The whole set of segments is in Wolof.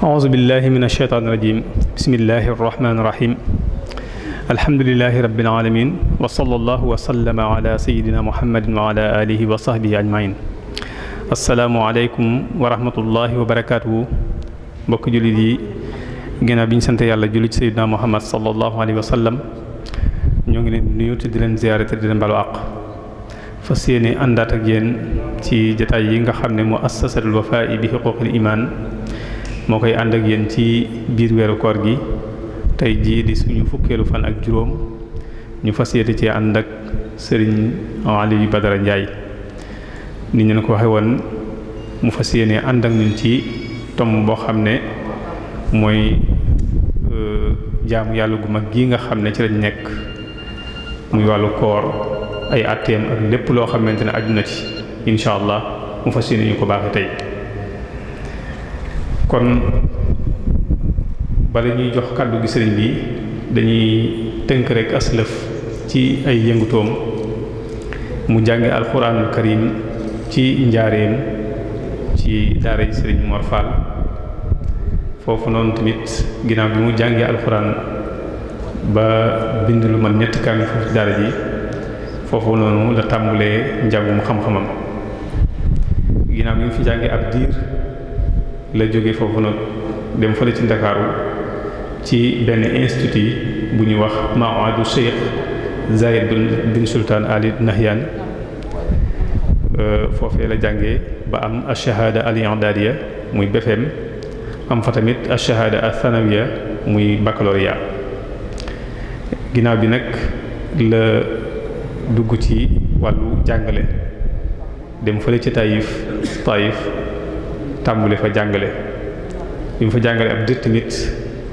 أعوذ بالله من الشيطان الرجيم بسم الله الرحمن الرحيم الحمد لله رب العالمين وصلى الله وسلم على سيدنا محمد وعلى آله وصحبه أجمعين السلام عليكم ورحمة الله وبركاته mbokk jullit yi ginnaaw bi ñu sant yàlla julli ci Seydina Muhammad sallallahu alayhi wa sallam ñoo ngi leen nuyu te di leen ziyaare te di leen balu àq fas yéene àndaat ak yéen ci jataay yi nga xam ne muassasatul Wafa bi huquqil iman moo koy ànd ak yéen ci biir weeru koor gi tey jii di suñu fukkeelu fan ak juróom ñu fas yéene ci ànd ak Serigne Aliou Badara Ndiaye ni ñu ko waxee woon mu fas yéene ànd ak ñun ci tomb boo xam ne mooy jaamu yàlla gu mag gi nga xam ne ci lañ nekk muy wàllu koor ay atteem ak lépp loo xamante ne aju na ci incha allah mu fas yéene ñu ko baaxee tey. kon bala ñuy jox kàddu gi sëriñ bi dañuy tënk rek aslëf ci ay yëngutoom mu jànge alxuraanul karim ci njaareem ci daara yi sëriñ Mor Fall foofu noonu tamit ginnaaw bi mu jàngee alxuraan ba bind lu man ñetti kaamil foofu ci daara ji foofu noonu la tàmbulee njàngum xam-xamam ginnaaw bi mu fi jàngee ab diir la jóge foofu nag dem fële ci Ndakaaru ci benn institut bu ñuy wax Ma'hadu Cheikh Zayed bin Sultan Ali Nahyan foofee la jàngee ba am ash-shahada al-i'dadiyya muy BFEM am fa tamit ash-shahada ath-thanawiyya muy baccalauréat ginnaaw bi nag la dugg ci wàllu jàngale dem fële ci Taïf tàmbule fa jàngale bi mu fa jàngale ab diir tamit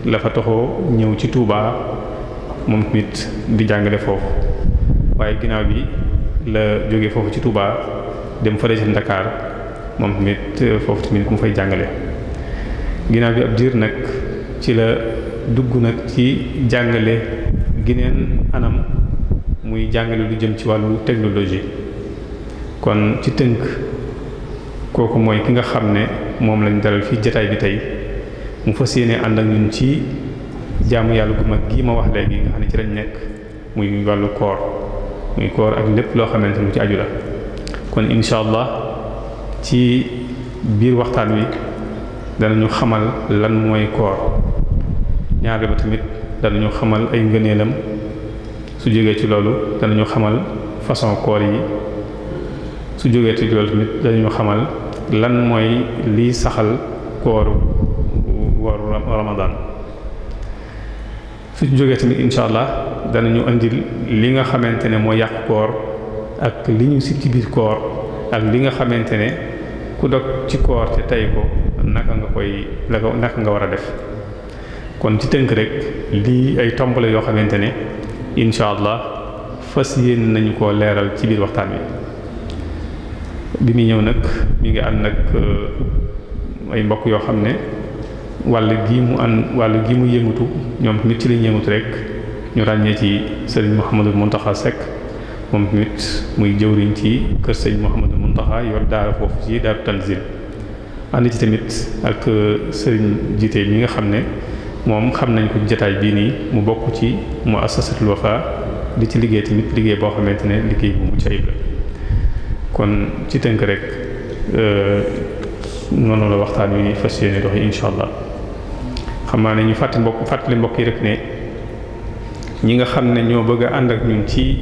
la fa toxoo ñëw ci Touba moom tamit di jàngale foofu waaye ginnaaw bi la jóge foofu ci Touba dem fële ci Ndakaar moom tamit foofu tamit mu fay jàngale ginnaaw bi ab diir nag ci la dugg nag ci jàngale gineen anam muy jàngale lu jëm ci wàllu technologie kon ci tënk kooku mooy ki nga xam ne moom lañ dalal fii jataay bi tey mu fas yéene ànd ak ñun ci jaamu yàlla gu mag gii ma wax léegi nga xam ne ci lañ nekk muy wàllu koor muy koor ak lépp loo xamante lu ci aju la kon incha allah ci biir waxtaan wi danañu xamal lan mooy koor ñaare ba tamit danañu xamal ay ngëneelam su jógee ci loolu danañu xamal façon koor yi su jógee ci loolu tamit danañu xamal lan mooy liy saxal kooru Ramadan su jógee tamit incha allah danañu indil li nga xamante ne moo yàq koor ak li ñu si ci biir koor ak li nga xamante ne ku dog ci koor te tey ko naka nga war a def kon ci tënk rek lii ay tomb la yoo xamante ne incha allah fas yéen nañu ko leeral ci biir waxtaan wi. bi muy ñëw nag mi ngi ànd nag ay mbokk yoo xam ne wàll gi mu yëngatu ñoom tamit ci lañ yëngatu rek ñu ràññee ci sëriñ Mouhamadou Mountakha Seck moom tamit muy jëwriñ ci kër sëriñ Mouhamadou Mountakha yor daara foofu ci Daaru Tanzil ànd ci tamit ak sëriñ jiite mi nga xam ne moom xam nañ ko jataay bii nii mu bokk ci muassasatul Wafa di ci liggéey tamit liggéey boo xamante ne liggéey bu mucc ayib la kon ci tënk rek noonu la waxtaan wi fas yéene dox insha allah xam naa ne ñu fàttali mbokk yi rek ne ñi nga xam ne ñoo bëgg a ànd ak ñun ci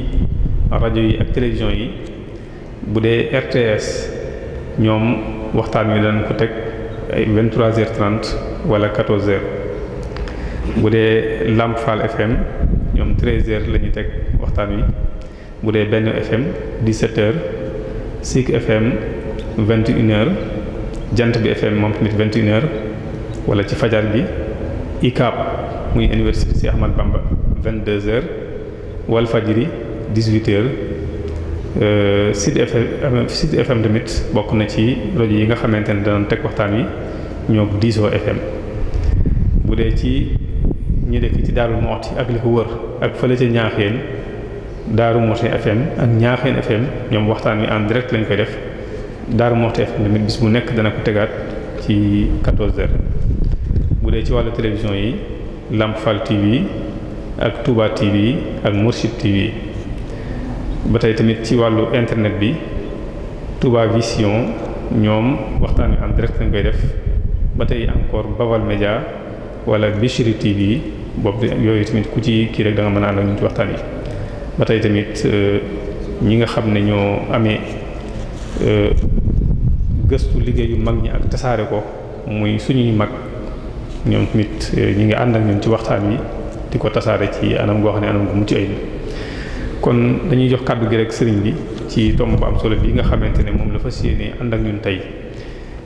rajo yi ak télévision yi bu dee RTS ñoom waxtaan wi dañ ko teg ay 23h30 wala 14h bu dee Lamp Fall FM ñoom 13h la ñuy teg waxtaan wi bu dee Benno FM 17h Sik FM 21h Jant bi FM moom tamit 21h wala ci fajar gi ICAP muy Université Cheikh Ahmadou Bamba 22h Walfadjri 18h Sud FM tamit bokk na ci rajo yi nga xamante ne danañ teg waxtaan wi ñoo Diso FM bu dee ci ñi dëkk ci Darou Moukhty ak li ko wër ak fële ca Ñaaxeen Darou Moukhty FM ak Ñaaxeen FM ñoom waxtaan wi en direct lañ koy def Darou Moukhty FM tamit bis bu nekk dana ko tegaat ci 14h bu dee ci wàllu télévision yi Lamp Fall TV ak Touba TV ak Mourchid TV ba tey tamit ci wàllu internet bi Touba Vision ñoom waxtaan wi en direct lañ koy def ba tey encore Baval Média wala Bichri TV boobu yooyu tamit ku ci kii rek da nga mën a ànd ak ñun ci waxtaan yi ba tey tamit ñi nga xam ne ñoo amee gëstu liggéeyu mag ñi ak tasaare ko muy suñuy mag ñoom tamit ñi ngi ànd ak ñun ci waxtaan wi di ko tasaare ci anam goo xam ne anam gu mucc ayib kon dañuy jox kàddu gi rek sëriñ bi ci tomb bu am solo bi nga xamante ne moom la fas yéene ànd ak ñun tey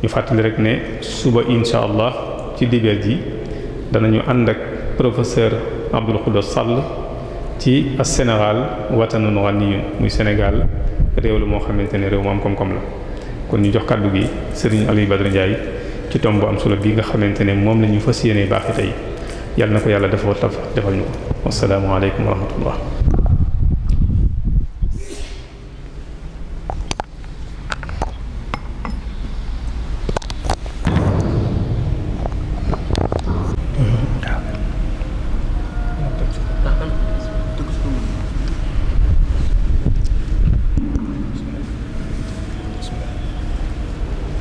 ñu fàttali rek ne suba incha allah ci dibeer ji danañu ànd ak professeur Abdoul Khoudous Sall ci as Sénégal watanun ghaniyun muy Sénégal réew la moo xamante ne réew mu am koom-koom la kon ñu jox kàddu gi sëriñ Aliou Badara Ndiaye ci tomb bu am solo bi nga xamante ne moom la ñu fas yéene baaxi tey yàlla na ko yàlla defal ñu ko wassalaamu aleykum wa rahmatullah.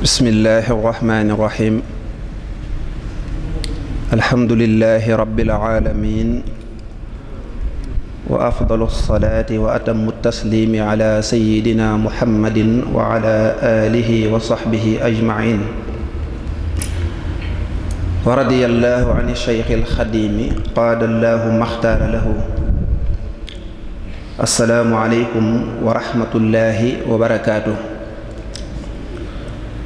bismillahi irrahmani irrahim alhamdulilahi rabbil alamin wa afdalu alsalati wa atamu taslimi ala sayidina muhammadin wa ala alihi wa sahbihi ajmain wa radiyallahu an alcheikh alxadimi qaada allahu maxtaara lahu assalaamu aleykum wa rahmatullahi wa barakaatuh.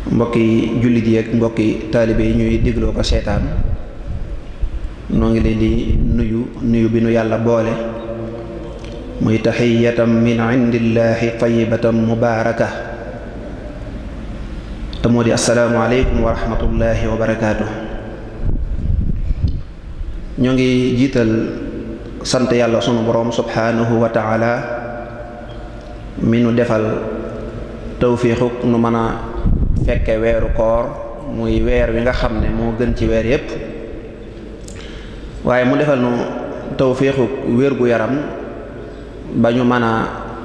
mbokki jullit yi ak mbokki taalibe yi ñuy dégloo ko seetaan noo ngi leen di nuyu bi nu yàlla boole muy taxiyatam min indillahi tayyibatan mubaaraka te moo di assalaamu aleykum wa rahmatullahi wa barakaatu. ñoo ngi jiital sant yàlla sunu boroom subhaanahu wa taala mi nu defal tawfiixuk nu mën a fekke weeru koor muy weer wi nga xam ne moo gën ci weer yépp waaye mu defal nu tawféexu wér gu yaram ba ñu mën a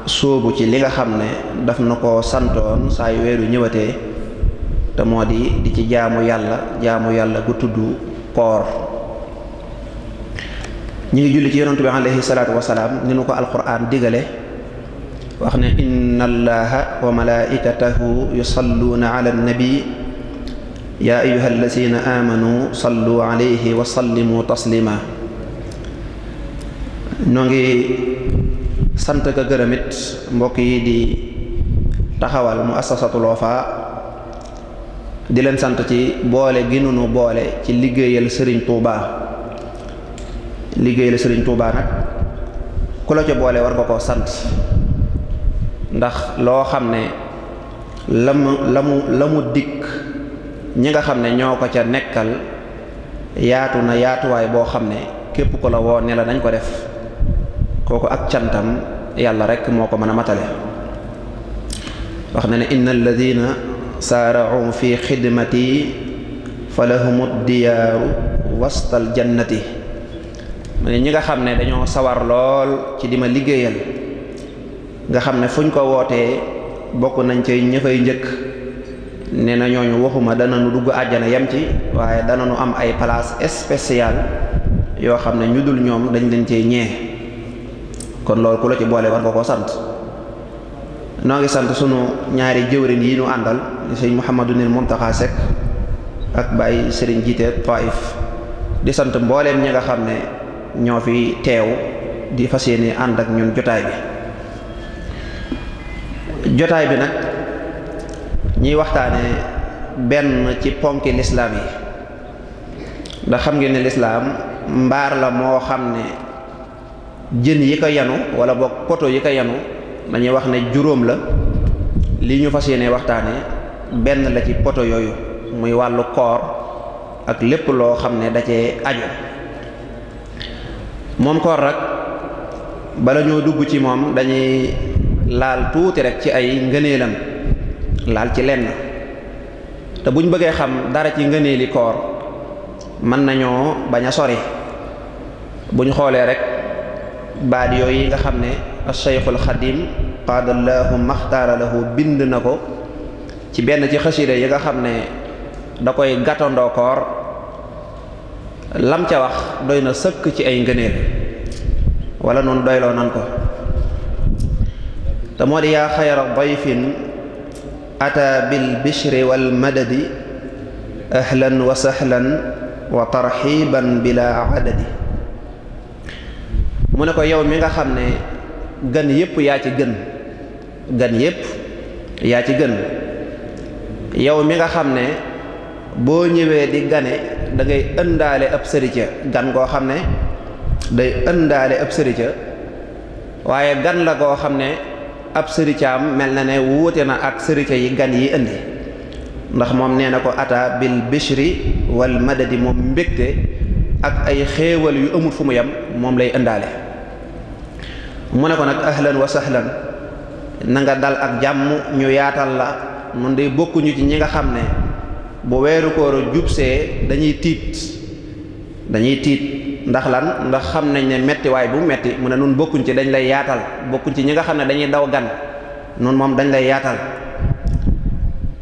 sóobu ci li nga xam ne daf na ko santoon saa yu weer wi ñëwatee te moo di ci jaamu yàlla gu tudd koor. ñi ngi julli ci yonent bi alayhi salaatu wasalaam ni nu ko alquran digale wax ne inna allaha wa malaikatahu yusalluuna ala nabi yaa ayuha allazina amanu sallu alayhi wa sallimu taslima. noo ngi sant ka gërëmit mbokk yi di taxawal muassasatul Wafa di leen sant ci boole gi nu boole ci liggéeyal Serigne Touba. liggéeyal Serigne Touba nag ku la ca boole war nga koo sant ndax loo xam ne la mu dikk ñi nga xam ne ñoo ko ca nekkal yaatu na yaatuwaay boo xam ne képp ko la woo ne la nañ ko def kooku ak cantam yàlla rekk moo ko mën a matale. wax na ne inna alladina saara'u fi xidmati fa lahumu diyaaru wastal jannati. ma ne ñi nga xam ne dañoo sawar lool ci di ma liggéeyal nga xam ne fuñ ko wootee bokk nañ ci ña fay njëkk nee na ñooñu waxuma danañu dugg àjjana yem ci waaye danañu am ay place spéciale yoo xam ne ñu dul ñoom dañ leen cee ñee. kon loolu ku la ci boole war nga koo sant. noo ngi sant sunu ñaari jëwrin yi ñu àndal sëñ Mouhamadou Mountakha Seck ak Baye Serigne Jiite Taif di sant mbooleem ñi nga xam ne ñoo fi teew di fas yéene ànd ak ñun jotaay bi nag ñuy waxtaane benn ci ponki lislaam yi ndax xam ngeen ne lislaam mbaar la moo xam ne jën yi ko yanu wala boog poto yi ko yanu dañuy wax ne juróom la. li ñu fas yéene waxtaane benn la ci poto yooyu muy wàllu koor ak lépp loo xam ne da cee aju. moom koor rek bala ñoo dugg ci moom dañuy laal tuuti rek ci ay ngëneelam, laal ci lenn. te buñ bëggee xam dara ci ngëneeli koor mën nañoo bañ a sori. buñ xoolee rek baat yooyu nga xam ne Cheikhul Xadim qaadallahu maxtaara lahu bind na ko ci benn ci xasida yi nga xam ne da koy gàttandoo koor, lam ca wax doy na sëkk ci ay ngëneel, wala noonu doyloo nan ko. te moo di yaa xayra dayfin ata bil bishri wal madadi ahlan wa sahlan wa tarxiban bila adadi. mu ne ko yow mi nga xam ne gan yépp yaa ci gën, gan yépp yaa ci gën, yow mi nga xam ne boo ñëwee di gane da ngay ëndaale ab sërica, gan goo xam ne day ëndaale ab sërica, waaye gan la goo xam ne ab sëricaam mel na ne wuute na ak sërica yi gan yi indi, ndax moom nee na ko ata bil bishri wal madadi, moom mbégte ak ay xéewal yu amul fu mu yem moom lay ëndaale. mu ne ko nag ahlan wa sahlan, na nga dal ak jàmm, ñu yaatal la. mun day bokkuñu ci ñi nga xam ne bu weeru koor jubsee dañuy tiit ndax lan, ndax xam nañ ne metti waay bu metti mu ne nun bokkuñ ci, dañ lay yaatal. bokkuñ ci ñi nga xam ne dañuy daw gan, nun moom dañ lay yaatal.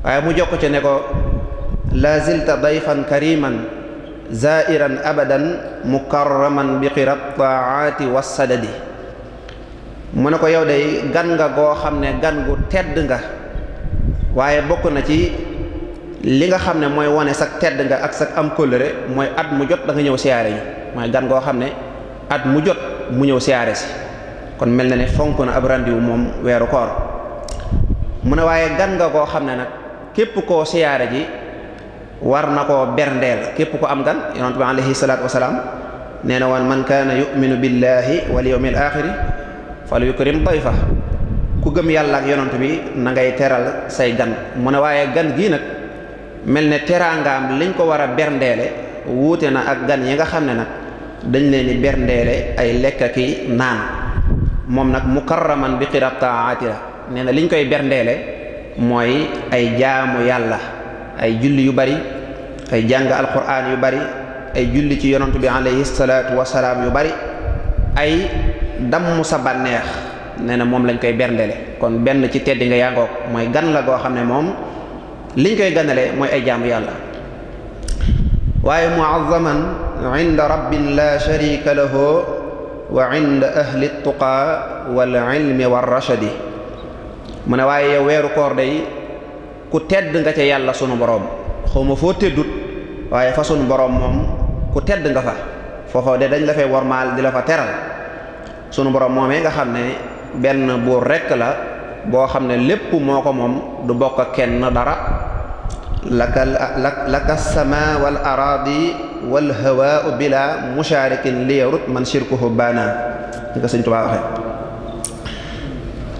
waaye mu jokk ci ne ko la zilta dayfan kariman zairan abadan mukarraman bi qirat taati wassadadi. mu ne ko yow day gan nga goo xam ne gan gu tedd nga, waaye bokk na ci li nga xam ne mooy wane sak tedd nga ak sak am kóllëre mooy at mu jot da nga ñëw siyaare yi. mooy gan goo xam ne at mu jot mu ñëw siyaare si, kon mel na ne fonk na ab randiwu moom weeru koor. mu ne waaye gan nga goo xam ne nag képp koo siyaare ji war na koo berndeel, képp ko am gan. yonent bi alayhi salaatu wasalaam nee na woon man kaana yuminu billahi wal yawmil axiri fal yukrim dayfa, ku gëm yàlla ak yonent bi na ngay teral say gan. mu ne waaye gan gii nag mel ne teraangaam liñ ko war a berndeele wuute na ak gan yi nga xam ne nag dañ leen di berndeele ay lekk ki naan. moom nag mukarraman bi qirat taati la, nee na liñ koy berndeele mooy ay jaamu yàlla, ay julli yu bari, ay jàng alquran yu bari, ay julli ci yonent bi alayhi salaatu wasalaam yu bari, ay damm sa bànneex. nee na moom lañ koy berndele. kon benn ci teddi nga yangook mooy gan la goo xam ne moom liñ koy ganale mooy ay jaamu yàlla. waaye muazzaman inda rabbin la sharika lahu wa inda ahli tuqa wal ilmi war rashadi. mu ne waaye yow weeru koor day ku tedd nga ca yàlla sunu boroom, xawma foo teddut waaye fa sunu boroom moom ku tedd nga fa. foofa de dañ la fay wormaal di la fa teral. sunu boroom moomee nga xam ne benn buur rekk la boo xam ne lépp moo ko moom, du bokk ak kenn dara. laka sama wal aradi wal hawa bila musharikin liyarut man shirkuhu baana, ni ko Sëñ Tuubaa waxe.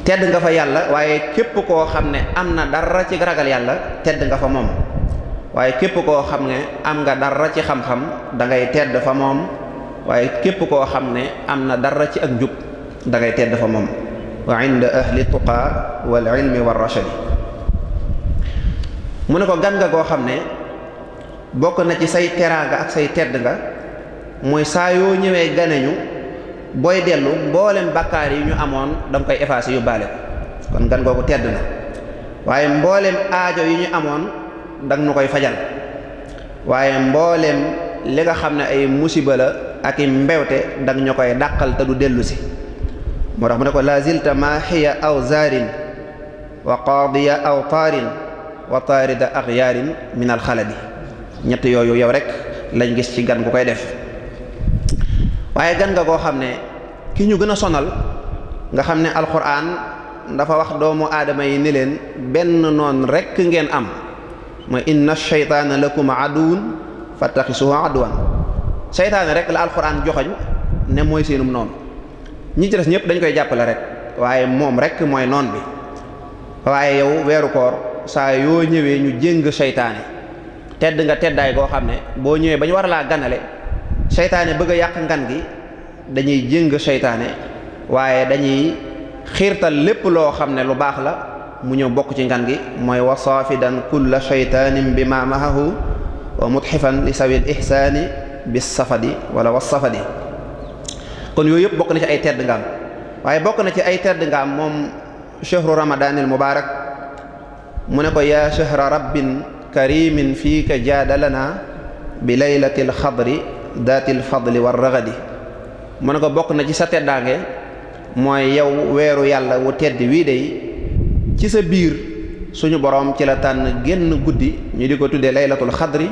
tedd nga fa yàlla, waaye képp koo xam ne am na dara ci ragal yàlla tedd nga fa moom. waaye képp koo xam ne am nga dara ci xam-xam da ngay tedd fa moom. waaye képp koo xam ne am na dara ci ak njub da ngay tedd fa moom. wa inda ahli tuqa wal ilmi war rashadi. mu ne ko gan nga goo xam ne bokk na ci say teraanga ak say tedd nga mooy saa yoo ñëwee ganeñu booy dellu mboolem bakkaar yi ñu amoon da nga koy effacer yóbbaale ko. kon gan googu tedd na. waaye mboolem aajo yi ñu amoon da nga nu koy fajal. waaye mboolem li nga xam ne ay musiba la ak i mbewte da nga ñu koy dàqal te du dellu si. moo tax mu ne ko la zilta maaxiya aw zaarin wa qaadiya aw taarin wa taarida axyaarin min alxaladi. ñett yooyu yow rek lañ gis ci gan gu koy def. waaye gan nga koo xam ne ki ñu gën a sonal nga xam ne alquran dafa wax doomu aadama yi ni leen benn noon rek ngeen am, mooy inna shaytaana lakum aduwwun fattaxisuhu aduwan. seytaane rek la alquran joxoñ ne mooy seenum noonu. ñi ci des ñëpp dañ koy jàppale rek, waaye moom rek mooy noon bi. waaye yow weeru koor saa yoo ñëwee ñu jéng seytaane. tedd nga teddaay goo xam ne boo ñëwee ba ñu war laa ganale seytaane bëgg a yàq ngan gi dañuy jëng seytaane waaye dañuy xiirtal lépp loo xam ne lu baax la mu ñëw bokk ci ngan gi mooy wa saafidan kulla shaytaanin bi ma mahahu wa mutxifan li sawil ihsaani bis safadi wala was safadi kon yooyu yëpp bokk na ci ay tedd ngaam waaye bokk na ci ay tedd ngaam moom chahru ramadanil mubarak mu ne ko yaa chahra rabbin karimin fiika jaadalana bi laylatil xadri daatil fadli war ragadi mu ne ko bokk na ci sa teddaange mooy yow weeru yàlla wu tedd wii day ci sa biir suñu boroom ci la tànn génn guddi ñu di ko tuddee laylatul xadri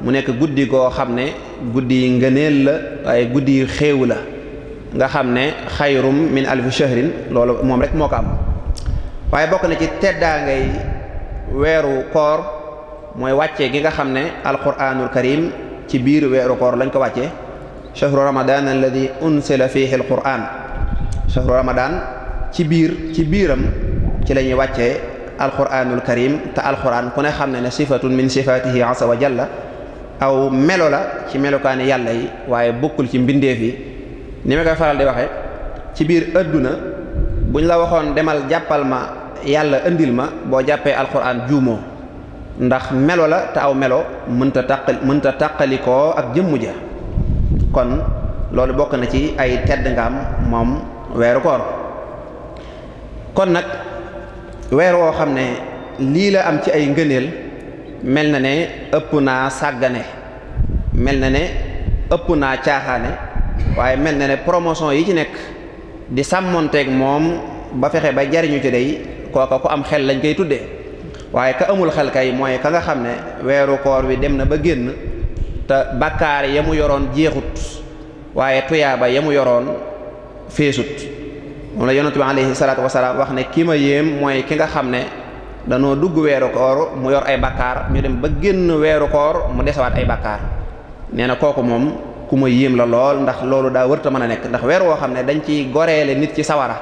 mu nekk guddi goo xam ne guddi yi ngëneel la waaye guddi yi xéew la nga xam ne xayrum min alfi shahrin loolu moom rek moo ko am waaye bokk na ci teddaangay weeru koor mooy wàcce gi nga xam ne alquranul karim ci biir weeru koor lañ ko wàcce shahru ramadan alladi unsila fihi alquran shahru ramadan ci biiram ci la ñuy wàccee alquranul karim te alquran ku ne xam ne ne sifatun min sifatihi asa wa jalla aw melo la ci melokaani yàlla yi waaye bokkul ci mbindeef yi ni ma koy faral di waxe ci biir adduna buñ la waxoon demal jàppal ma yàlla indil ma boo jàppee alquran juumoo ndax melo la te aw melo mënta tàqalikoo ak jëmm ja kon loolu bokk na ci ay tedd ngaam moom weeru koor kon nag weer woo xam ne lii la am ci ay ngëneel mel na ne ëpp naa sàggane mel na ne ëpp naa caaxaane waaye mel na ne promotion yi ci nekk di sàmmonteeg moom ba fexe ba jariñu ci day kooka ku am xel lañ koy tuddee waaye ka amul xel kay mooy ka nga xam ne weeru koor wi dem na ba génn te bakkaar ya mu yoroon jeexut waaye tuyaaba ya mu yoroon feesut moom la yonent bi alayhi salaatu wasalaam wax ne ki ma yéem mooy ki nga xam ne danoo dugg weeru koor mu yor ay bakkaar ñu dem ba génn weeru koor mu desewaat ay bakkaar nee na kooku moom ku ma yéem la lool ndax loolu daa wërta mën a nekk ndax weer woo xam ne dañ ciy goreele nit ci sawara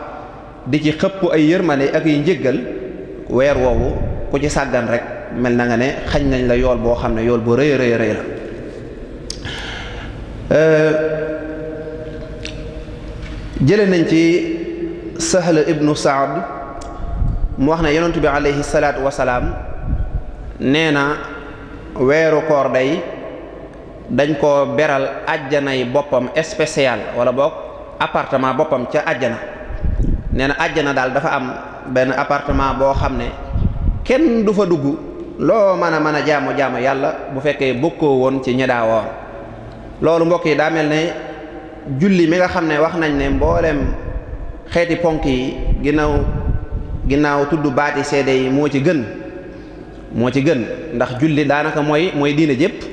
di ci xëpp ay yërmande ak ay njëggal weer woowu ku ci sàggan rek mel na nga ne xañ nañ la yool boo xam ne yool bu rëy rëy rëy la jële nañ ci Sahl ibnu Saad mu wax ne yonent bi alayhi salaatu wasalaam nee na weeru koor day dañ ko beral ajjanay boppam spécial wala boog appartement boppam ca ajjana nee na ajjana daal dafa am benn appartement boo xam ne kenn du fa dugg loo mën a jaamu yàlla bu fekkee bokkoo woon ci ñi daa woor loolu mbokk yi daa mel ne julli mi nga xam ne wax nañ ne mboolem xeeti ponk yi ginnaaw tudd baati seede yi moo ci gën ndax julli daanaka mooy diine jépp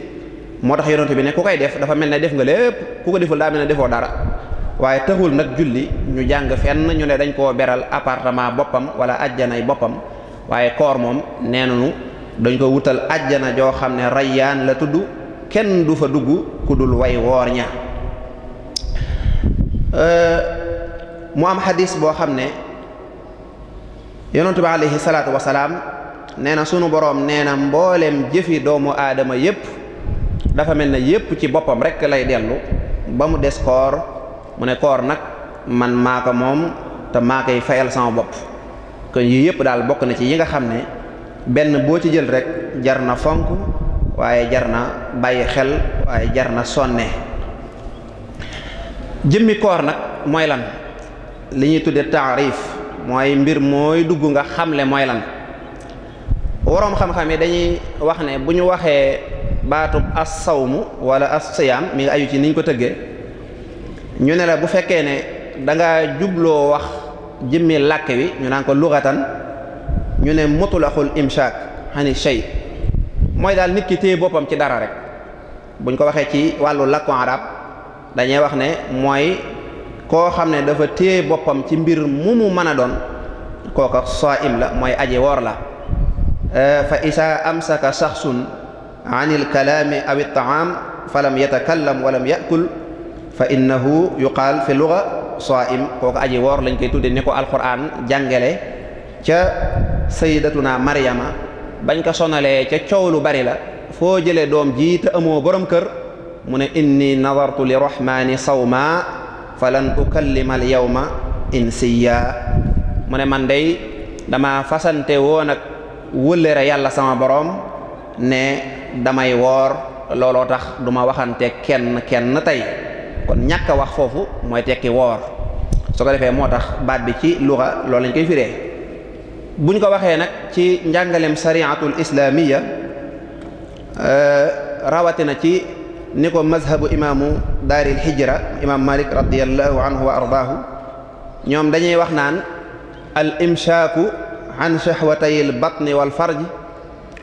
moo tax yonent bi ne ku koy def dafa mel ne def nga lépp ku ko deful daa mel ne defoo dara waaye taxul nag julli ñu jàng fenn ñu ne dañ koo beral appartement boppam wala ajjanay boppam waaye koor moom nee nañu dañ ko wutal ajjana joo xam ne rayyaan la tudd kenn du fa dugg ku dul way woor ña mu am xadis boo xam ne yonent bi alayhi salaatu wasalaam nee na sunu boroom nee na mbooleem jëfi doomu aadama yépp dafa mel ne yépp ci boppam rekk lay dellu ba mu des koor mu ne koor nag man maa ko moom te maa koy fayal sama bopp kon yii yépp daal bokk na ci yi nga xam ne benn boo ci jël rek jar na fonk waaye jar na bàyyi xel waaye jar na sonne jëmmi koor nag mooy lan li ñuy tudde taarif mooy mbir mooy dugg nga xamle mooy lan waroom xam-xam yi dañuy wax ne bu ñu waxee baatub as-sawmu wala as-siyaam mi ngi aju ci niñ ko tëggee ñu ne la bu fekkee ne danga jubloo wax jëmmi làkk wi ñu naan ko lughatan ñu ne mutlaqul imsaak hani shay mooy daal nit ki téye boppam ci dara rek buñ ko waxee ci wàllu làkku arab dañuy wax ne mooy koo xam ne dafa téye boppam ci mbir mu mën a doon kooka saa'im la mooy aji woor la fa isa amsaka shakhsun an il kalaami aw at-ta'am falam yatakallam walam yakul fa innahu yuqaal fi lugha saa'im kooku aji woor lañ koy tudde ni ko alquran jàngale ca sayyidatuna maryama bañ ko sonalee ca coow lu bari la foo jëlee doom ji te amoo borom kër mu ne inni nadartu li rahmani sawma falan ukallima al yawma insiya mu ne man day dama fasante woon ak wëllëre yàlla sama borom ne damay woor looloo tax duma waxante kenn tey kon ñàkk a wax foofu mooy tekki woor su ko defee moo tax baat bi ci luxa loolu lañ koy firee buñ ko waxee nag ci njàngaleem sariatul islaamiya rawatina ci ni ko mazhabu imaamu daaril hijra imaam malik radiyallahu anhu wa ardaahu ñoom dañuy wax naan al imshaaku an shahwatay al batni wal farj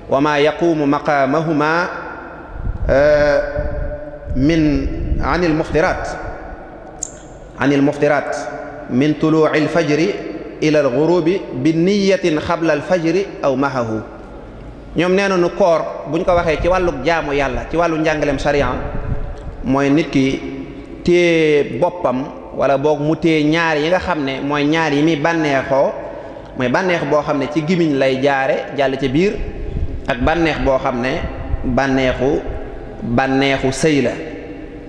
wa ma yaqumu maqaamahuma min an il muftiraat min tuluuci al fajri ila al gurubi bi niyatin xabla al fajri aw mahahu ñoom nee nañu koor buñ ko waxee ci wàllu jaamu yàlla ci wàllu njàngaleem sariya mooy nit ki téye boppam wala boog mu téye ñaar yi nga xam ne mooy ñaar yi muy bànneexoo mooy bànneex boo xam ne ci gimiñ lay jaare jàll ca biir ak bànneex boo xam ne bànneexu sëy la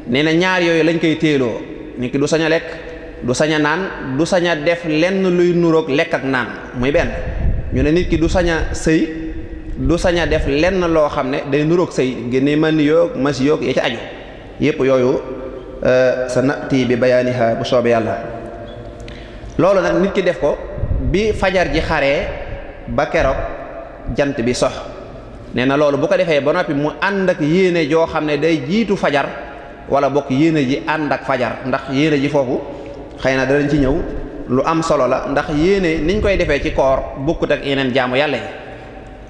nee na ñaar yooyu lañ koy téeloo nit ki du sañ a lekk du sañ a naan du sañ a def lenn luy nuroog lekk ak naan muy benn ñu ne nit ki du sañ a sëy du sañ a def lenn loo xam ne day nuroog sëy génne man yoog mas yoog ya ca aju yépp yooyu sa nati bi bayaaniha bu soobee yàlla loolu nag nit ki def ko bi fajar ji xaree ba keroog jant bi sox nee na loolu bu ko defee ba noppi mu ànd ak yéene joo xam ne day jiitu fajar wala bokk yéene ji ànd ak fajar ndax yéene ji foofu xëy na danañ ci ñëw lu am solo la ndax yéene niñ koy defee ci koor bokkut ak yeneen jaamu yàlla yi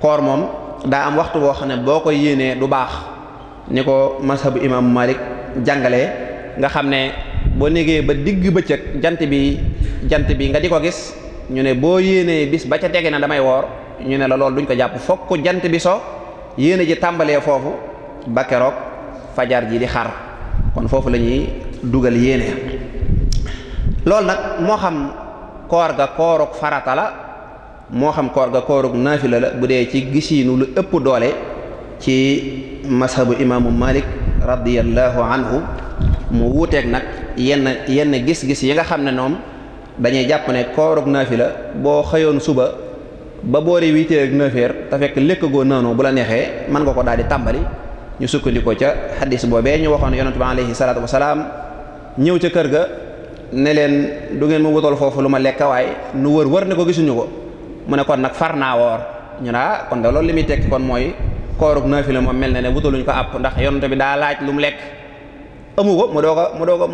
koor moom daa am waxtu boo xam ne boo koy yéenee du baax ni ko mazhabu imaamu Malik jàngalee nga xam ne boo négee ba digg bëccëg jant bi nga di ko gis ñu ne boo yéenee bis ba ca tege na damay woor ñu ne la loolu duñ ko jàpp fokk jant bi so yéene ji tàmbalee foofu ba keroog fajar ji di xar kon foofu la ñuy dugal yéene loolu nag moo xam koor ga kooruk farata la moo xam koor ga kooruk naafila la bu dee ci gisiinu lu ëpp doole ci mazhabu imaamu Malik radiyallahu anhu mu wuuteeg nag yenn gis-gis yi nga xam ne ñoom dañuy jàpp ne kooruk naafila boo xëyoon suba ba boori 8 heures ak 9 heures te fekk lekk goo naanoo bu la neexee mën nga ko daal di tàmbali ñu sukkandikoo ca xaddis boobee ñu waxoon yonent bi alayhi salaatu wasalaam ñëw ca kër ga ne leen du ngeen ma wutal foofu lu ma lekk waaye nu wër ne ko gisuñu ko mu ne kon nag far naa woor ñu naa kon de loolu li muy tekki kon mooy kooruk naafila moom mel na ne wutaluñ ko àpp ndax yonent bi daa laaj lu mu lekk amu ko mu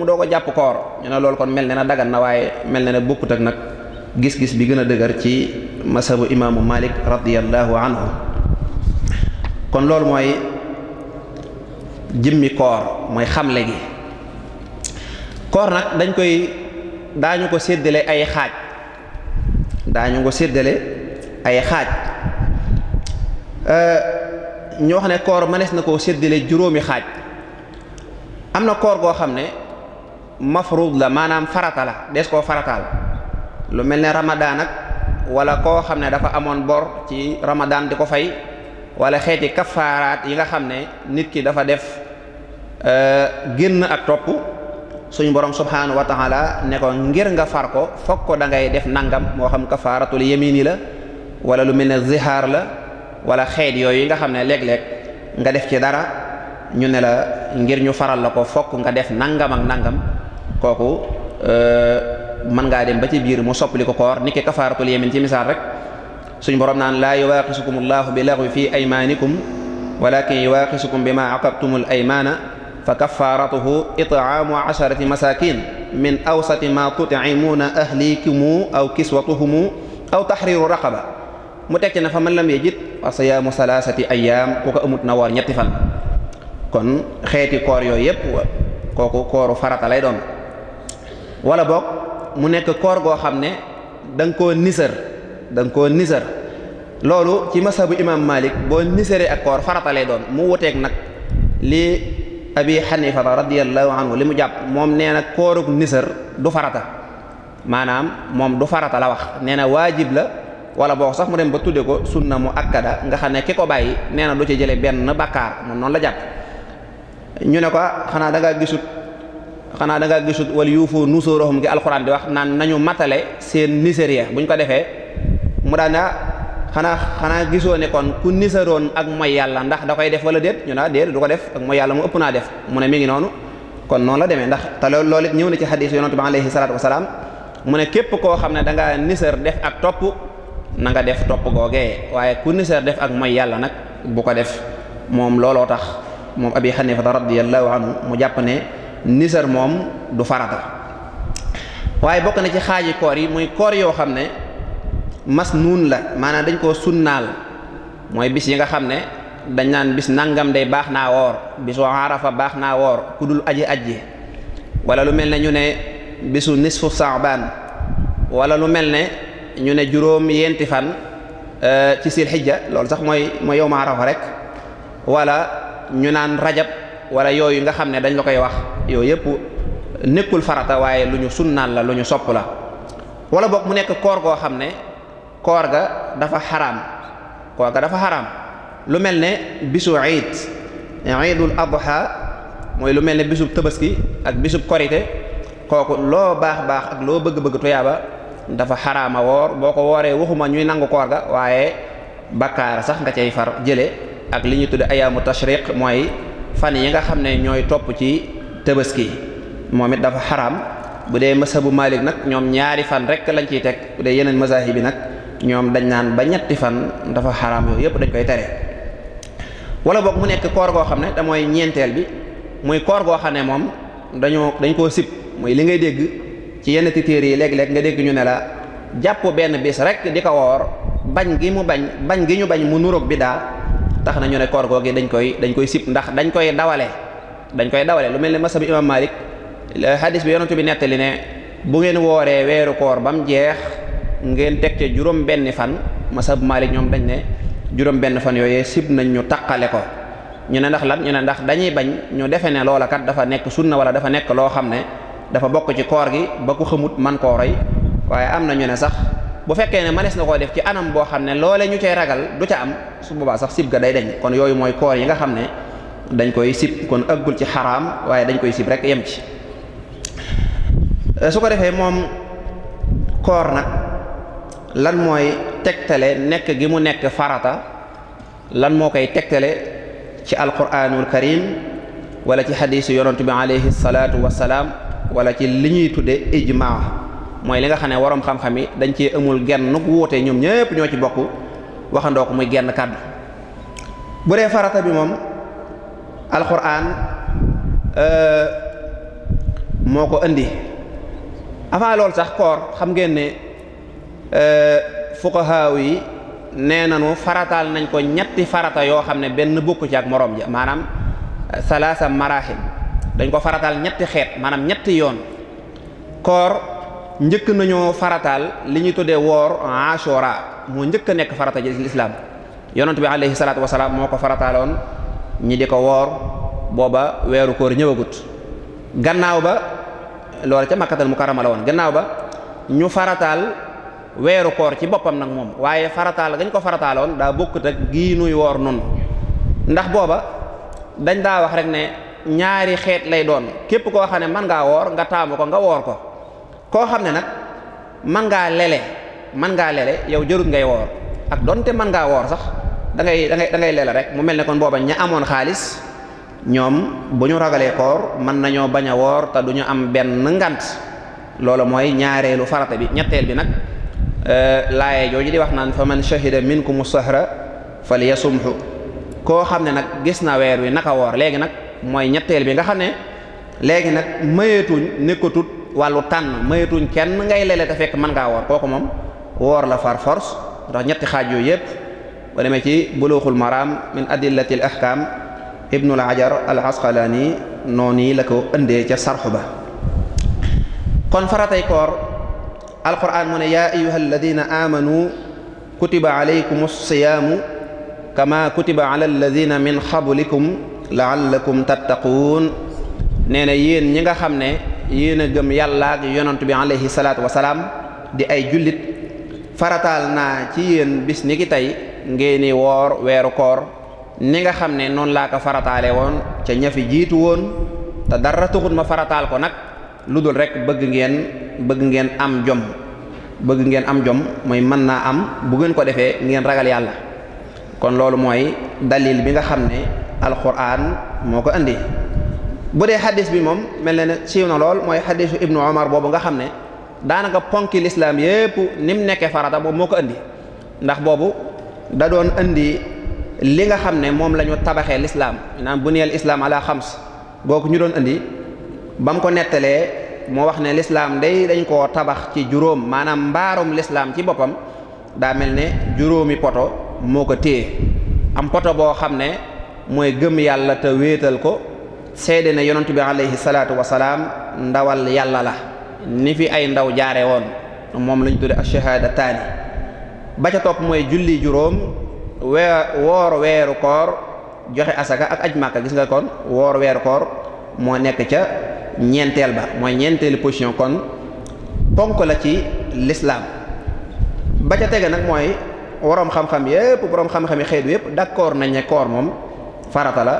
doo ko jàpp koor ñu ne loolu kon mel na ne dagan na waaye mel na ne bokkut ak nag gis-gis bi gën a dëgër ci masabu imaamu Malik radiyallahu anhu kon loolu mooy jëmmi koor mooy xamle gi koor nag daañu ko séddale ay xaaj ñu wax ne koor mënees na koo séddale juróomi xaaj am na koor goo xam ne mafruud la maanaam farata la des koo farataal lu mel ne ramadaan ak wala koo xam ne dafa amoon bor ci ramadaan di ko fay wala xeeti kafaaraat yi nga xam ne nit ki dafa def génn ak topp suñu borom subhanahu wa taala ne ko ngir nga far ko fokk ko da ngay def nangam moo xam kafaaratul yamini la wala lu mel ne zihaar la wala xeet yooyu yi nga xam ne léeg-léeg nga def ci dara ñu ne la ngir ñu faral la ko fokk nga def nangam ak nangam kooku mën ngaa dem ba ci biir mu soppali ko koor ni ki kafaaratul yamin ci misaal rek suñ borom naan laa yuwaaqisukum allahu bi laghwi fi aymanikum walakin yuwaaqisukum bima aqabtumul aymana fa kafaratuhu it'aamu 10 masakin min awsati ma tut'imuuna ahlikum aw kiswatuhum aw tahriru raqaba mu tekki na fa man lam yajid wa siyaamu 3 ayyaam ku ko amut na woor ñetti fan kon xeeti koor yooyu yépp kooku kooru farata lay doon wala boog mu nekk koor goo xam ne da nga koo nisër loolu ci masabu imam Malik boo nisëree ak koor farata lay doon mu wuteeg nag li abi Hanifa radiyallahu anhu li mu jàpp moom nee na koorug nisër du farata maanaam moom du farata la wax nee na waajib la wala boo sax mu dem ba tudde ko sunna mu akkada nga xam ne ki ko bàyyi nee na du ci jële benn bakkaar moom noonu la jàpp. ñu ne ko xanaa da ngaa gisut wala yuufu nusuurahum gi alxuraan di wax naan nañu matale seen niseria buñ ko defee mu daan xanaa gisoo ne kon ku nisaroon ak mooy yàlla ndax da koy def wala déet ñu ne déet du ko def ak mooy yàlla mu ëpp naa def mu ne mi ngi noonu. kon noonu la demee ndax te loolu it ñëw na ci xadiis yonent bi alayhi salaatu wasalaam mu ne képp koo xam ne da ngaa nisar def ak topp na nga def topp googee waaye ku nisar def ak mooy yàlla nag bu ko def. moom looloo tax moom Abi Xanifata radiyallahu anhu mu jàpp ne nisar moom du farata. waaye bokk na ci xaaji koor yi muy koor yoo xam ne masnuun la maanaam dañ koo sunnaal mooy bis yi nga xam ne dañ naan bis nangam day baax naa woor bisu arafa baax naa woor ku dul aji wala lu mel ne ñu ne bisu nisfu saabaan wala lu mel ne ñu ne juróom yenti fan ci sil xijja loolu sax mooy yow ma arafa rek wala ñu naan rajab wala yooyu nga xam ne dañ la koy wax yooyu yëpp nekkul farata waaye lu ñu sunnaal la lu ñu sopp la. wala boog mu nekk koor goo xam ne koor ga dafa xaraam lu mel ne bisu iidul adha mooy lu mel ne bisub tabaski ak bisub korite kooku loo baax ak loo bëgg tuyaaba dafa xaraama woor boo ko wooree waxuma ñuy nangu koor ga waaye bakkaar sax nga cay far jële ak li ñuy tudde ayaamu tashriq mooy fan yi nga xam ne ñooy topp ci tabaski moom it dafa xaraam. bu dee mazhabu Malik nag ñoom ñaari fan rek lañ ciy teg bu dee yeneen mazahib bi nag ñoom dañ naan ba ñetti fan dafa xaraam yooyu yëpp dañ koy tere. wala boog mu nekk koor goo xam ne te mooy ñeenteel bi muy koor goo xam ne moom dañ koo sib muy li ngay dégg ci yenn téere yi léeg-léeg nga dégg ñu ne la jàpp benn bis rek di ko woor bañ gi ñu bañ mu nuroog bidaa tax na ñu ne koor googu dañ koy sib ndax dañ koy dawale lu mel ne mazhabu imam Malik hadis bi yonent bi nettali ne bu ngeen wooree weeru koor ba mu jeex ngeen teg ca juróom benn fan mazhabu Malik ñoom dañ ne juróom benn fan yooyee sib nañ ñu taqale ko ñu ne ndax lan ñu ne ndax dañuy bañ ñu defe ne loola kat dafa nekk sunna wala dafa nekk loo xam ne dafa bokk ci koor gi ba ku xamut man koo roy waaye am na ñu ne sax bu fekkee ne mënees na koo def ci anam boo xam ne loole ñu cay ragal du ca am su boobaa sax sib ga day deñ kon yooyu mooy koor yi nga xam ne dañ koy sib kon ëggul ci xaraam waaye dañ koy sib rek yem ci. su ko defee moom koor nag lan mooy tegtale nekk gi mu nekk farata lan moo koy tegtale ci alquranul karim wala ci xadiisu yonent bi alayhi salaatu wasalaam wala ci li ñuy tudde ijmaa mooy li nga xam ne waroom xam-xam yi dañ cee amul genn wuute ñoom ñëpp ñoo ci bokk waxandoo ko muy genn kàddu. bu dee farata bi moom alquran moo ko indi avant loolu sax koor xam ngeen ne fuqahaa yi nee nañu farataal nañ ko ñetti farata yoo xam ne benn bokku ci ak moroom ja maanaam salaasa marahil dañ ko farataal ñetti xeet maanaam ñetti yoon. koor njëkk nañoo farataal li ñuy tuddee woor ashura moo njëkk a nekk farata ji lislaam yonent bi alayhi salaatu wasalaam moo ko farataaloon ñi di ko woor booba weeru koor ñëwagut. gannaaw ba loolu ca makkatal mukarrama la woon gannaaw ba ñu farataal weeru koor ci boppam nag moom waaye farataal gañ ko farataaloon daa bokkut ak gii nuy woor noonu ndax booba dañ daa wax rek ne ñaari xeet lay doon képp koo xam ne mën ngaa woor nga taamu ko nga woor ko koo xam ne nag mën ngaa lele yow jërut ngay woor ak donte mën ngaa woor sax da ngay lele rek mu mel ne kon booba ña amoon xaalis ñoom bu ñu ragalee koor mën nañoo bañ a woor te du ñu am benn ngant loolu mooy ñaareelu farata bi. ñetteel bi nag laaye jooju di wax naan fa man shahida minkumu sahra falyasumhu koo xam ne nag gis na weer wi naka woor léegi nag mooy ñetteel bi nga xam ne léegi nag mayeetuñ nekkatut wàllu tànn mayeetuñ kenn ngay lele te fekk mën ngaa woor kooku moom woor la far force ndax ñetti xaaj yooyu yëpp ba demee ci bulughul maram min adillatil ahkam ibnul hajar al asqalani noonu yi la ko ëndee ca sarxu ba. kon faratay koor alquran mu ne yaa ayyuha alladina amanu kutiba alaykum alsiyaamu kama kutiba ala alladina min qablikum laallakum tattaquun nee na yéen ñi nga xam ne yéen a gëm yàlla ak yonent bi alayhi salaatu wasalaam di ay jullit farataal naa ci yéen bis ni ki tey ngeeni woor weeru koor ni nga xam ne noonu laa ko farataale woon ca ñafi jiitu woon te dara taxut ma farataal ko nag lu dul rek bëgg ngeen am jom mooy mën naa am bu ngeen ko defee ngeen ragal yàlla. kon loolu mooy dalil bi nga xam ne alquran moo ko indi. bu dee xadis bi moom mel na ne siiw na lool mooy xadisu ibnu omar boobu nga xam ne daanaka ponki lislaam yépp ni mu nekkee farata boobu moo ko indi, ndax boobu da doon indi li nga xam ne moom la ñu tabaxee lislaam naan buniyal islaam ala xams googu ñu doon indi ba mu ko nettalee moo wax ne lislaam day dañ koo tabax ci juróom, maanaam mbaarum lislaam ci boppam daa mel ne juróomi poto moo ko téye. am poto boo xam ne mooy gëm yàlla te wéetal ko, seede ne yonent bi alayhi salaatu wasalaam ndawal yàlla la ni fi ay ndaw jaare woon, moom lañ tudde ash-shahaadataani. ba ca topp mooy julli juróom, woor weeru koor, joxe asaka ak aj màkka. gis nga kon woor weeru koor moo nekk ca ñeenteel ba, mooy ñeenteeli position, kon ponk la ci lislaam. ba ca tege nag mooy waroom xam-xam yépp, boroom xam-xam yi xeetu yépp d'accord nañ ne koor moom farata la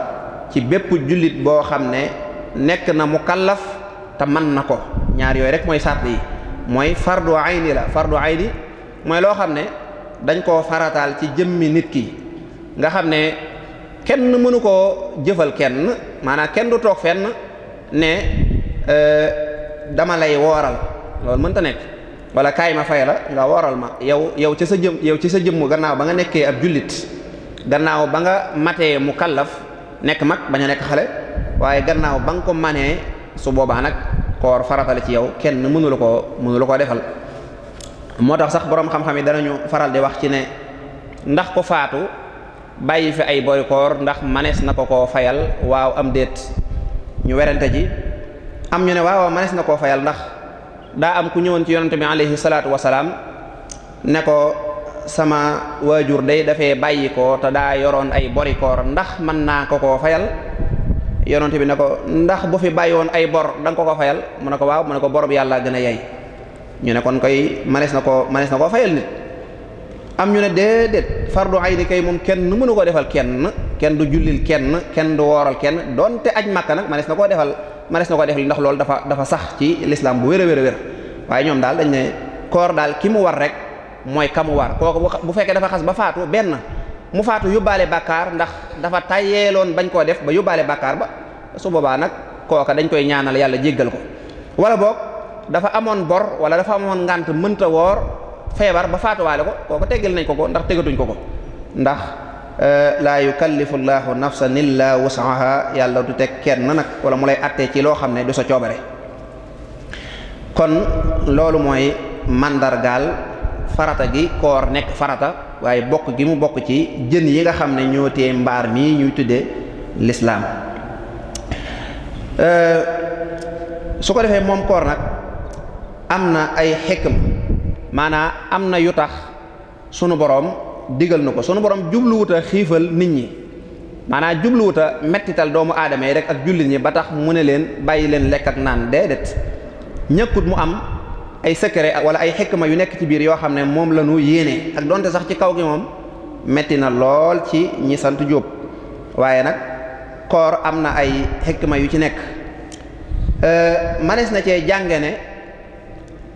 ci bépp jullit boo xam ne nekk na mukallaf te mën na ko. ñaar yooyu rek mooy sart yi, mooy fardu ayni la. fardu ayni mooy loo xam ne dañ koo farataal ci jëmmi nit ki, nga xam ne kenn mënu koo jëfal kenn, maanaam kenn du toog fenn ne dama lay wooral, loolu mënta nekk. wala kaay ma fay la nga wooral ma yow ci sa jëmm gannaaw ba nga nekkee ab jullit, gannaaw ba nga matee mukallaf nekk mag bañ a nekk xale, waaye gannaaw ba nga ko manee, su boobaa nag koor farata la ci yow, kenn mënu la koo defal. moo tax sax boroom xam-xam yi danañu faral di wax ci ne ndax ko faatu bàyyi fi ay bori koor ndax manees na ko koo fayal, waaw am déet. ñu werante ji, am ñu ne waaw manees na koo fayal ndax daa am ku ñëwoon ci yonante bi alayhi salaatu wasalaam ne ko sama waajur day dafee bàyyi ko te daa yoroon ay bori koor, ndax mën naa ko koo fayal. yonante bi ne ko ndax bu fi bàyyi woon ay bor da nga ko fayal, mu ne ko waaw, mu ne ko borob yàlla gën a yey. ñu ne kon koy manees na koo fayal nit. am ñu ne déedéet, fardu ayni kay moom kenn mënu ko defal kenn du jullil kenn du wooral kenn, donte aj màkka nag manees na koo defal ndax loolu dafa sax ci lislaam bu wér a wér. waaye ñoom daal dañ ne koor daal ki mu war rek mooy ka mu war. kooku bu fekkee dafa xas ba faatu, benn mu faatu yóbbaale bàkkaar ndax dafa tàyyeeloon bañ koo def ba yóbbaale bàkkaar ba, su boobaa nag kooka dañ koy ñaanal yàlla jéggal ko. wala boog dafa amoon bor wala dafa amoon ngànt mënta woor, feebar ba faatuwaale ko, kooku teggal nañ ko ndax tegatuñ ko ndax laa yukallifu llaahu nafsan illaa wus'ahaa, yàlla du teg kenn nag wala mu lay attee ci loo xam ne du sa coobare. kon loolu mooy màndargaal farata gi koor nekk farata, waaye bokk gi mu bokk ci jën yi nga xam ne ñoo tee mbaar mii ñuy tuddee lislaam. su ko defee moom koor nag am na ay xikam, maanaam am na yu tax sunu boroom digal na ko. sunu boroom jubluwuta xiifal nit ñi, maanaam jubluwuta mettital doomu aadama yi rek ak jullit ñi ba tax mu ne leen bàyyi leen lekk ak naan, déedéet. ñëkkut mu am ay secret wala ay xikma yu nekk ci biir yoo xam ne moom la ñu yéene, ak donte sax ci kaw gi moom metti na lool ci ñi sant Jóob, waaye nag koor am na ay xikma yu ci nekk. manees na cee jànge ne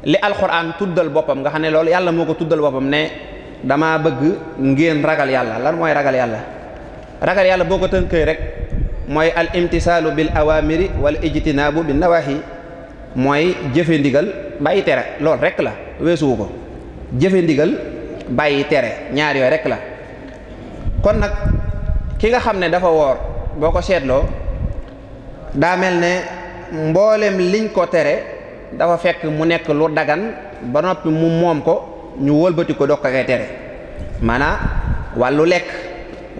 li alxuraan tuddal boppam, nga xam ne loolu yàlla moo ko tuddal boppam ne dama bëgg ngeen ragal yàlla. lan mooy ragal yàlla? ragal yàlla boo ko tënkee rek mooy al imtisaalu bil awamiri wal ijtinaabu bin nawahi, mooy jëfe ndigal bàyyi tere. loolu rek la, weesuwu ko. jëfe ndigal bàyyi tere, ñaar yooyu rek la. kon nag ki nga xam ne dafa woor, boo ko seetloo daa mel ne mboolem liñ ko tere dafa fekk mu nekk lu dagan ba noppi mu moom ko, ñu wëlbati ko doog ko koy tere. maanaam wàllu lekk,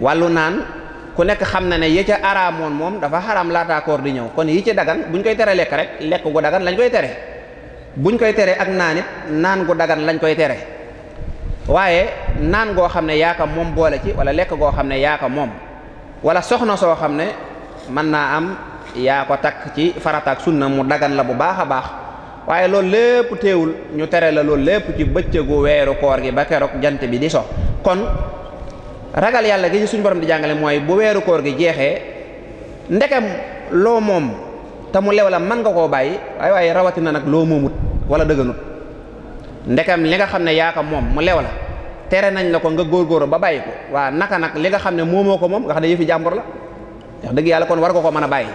wàllu naan, ku nekk xam na ne yi ca araamoon moom dafa xaraam laataa koor di ñëw. kon yi ci dagan buñ koy tere lekk rek, lekk gu dagan lañ koy tere. buñ koy tere ak naan it, naan gu dagan lañ koy tere. waaye naan goo xam ne yaa ko moom boole ci, wala lekk goo xam ne yaa ko moom, wala soxna soo xam ne mën naa am yaa ko takk ci farataak sunna mu dagan la bu baax a baax, waaye loolu lépp teewul ñu tere la loolu lépp ci bëccëgu weeru koor gi ba keroog jant bi di so. kon ragal yàlla gi suñu borom di jàngale mooy bu weeru koor gi jeexee ndekam loo moom te mu lew la mën nga koo bàyyi waaye rawatina nag loo moomut wala dëgganut ndekam li nga xam ne yaa ko moom mu lew la tere nañ la ko nga góorgóorlu ba bàyyi ko waa naka nag li nga xam ne moomoo ko moom nga xam ne yëfi jàmbur la wax dëgg yàlla kon war nga ko mën a bàyyi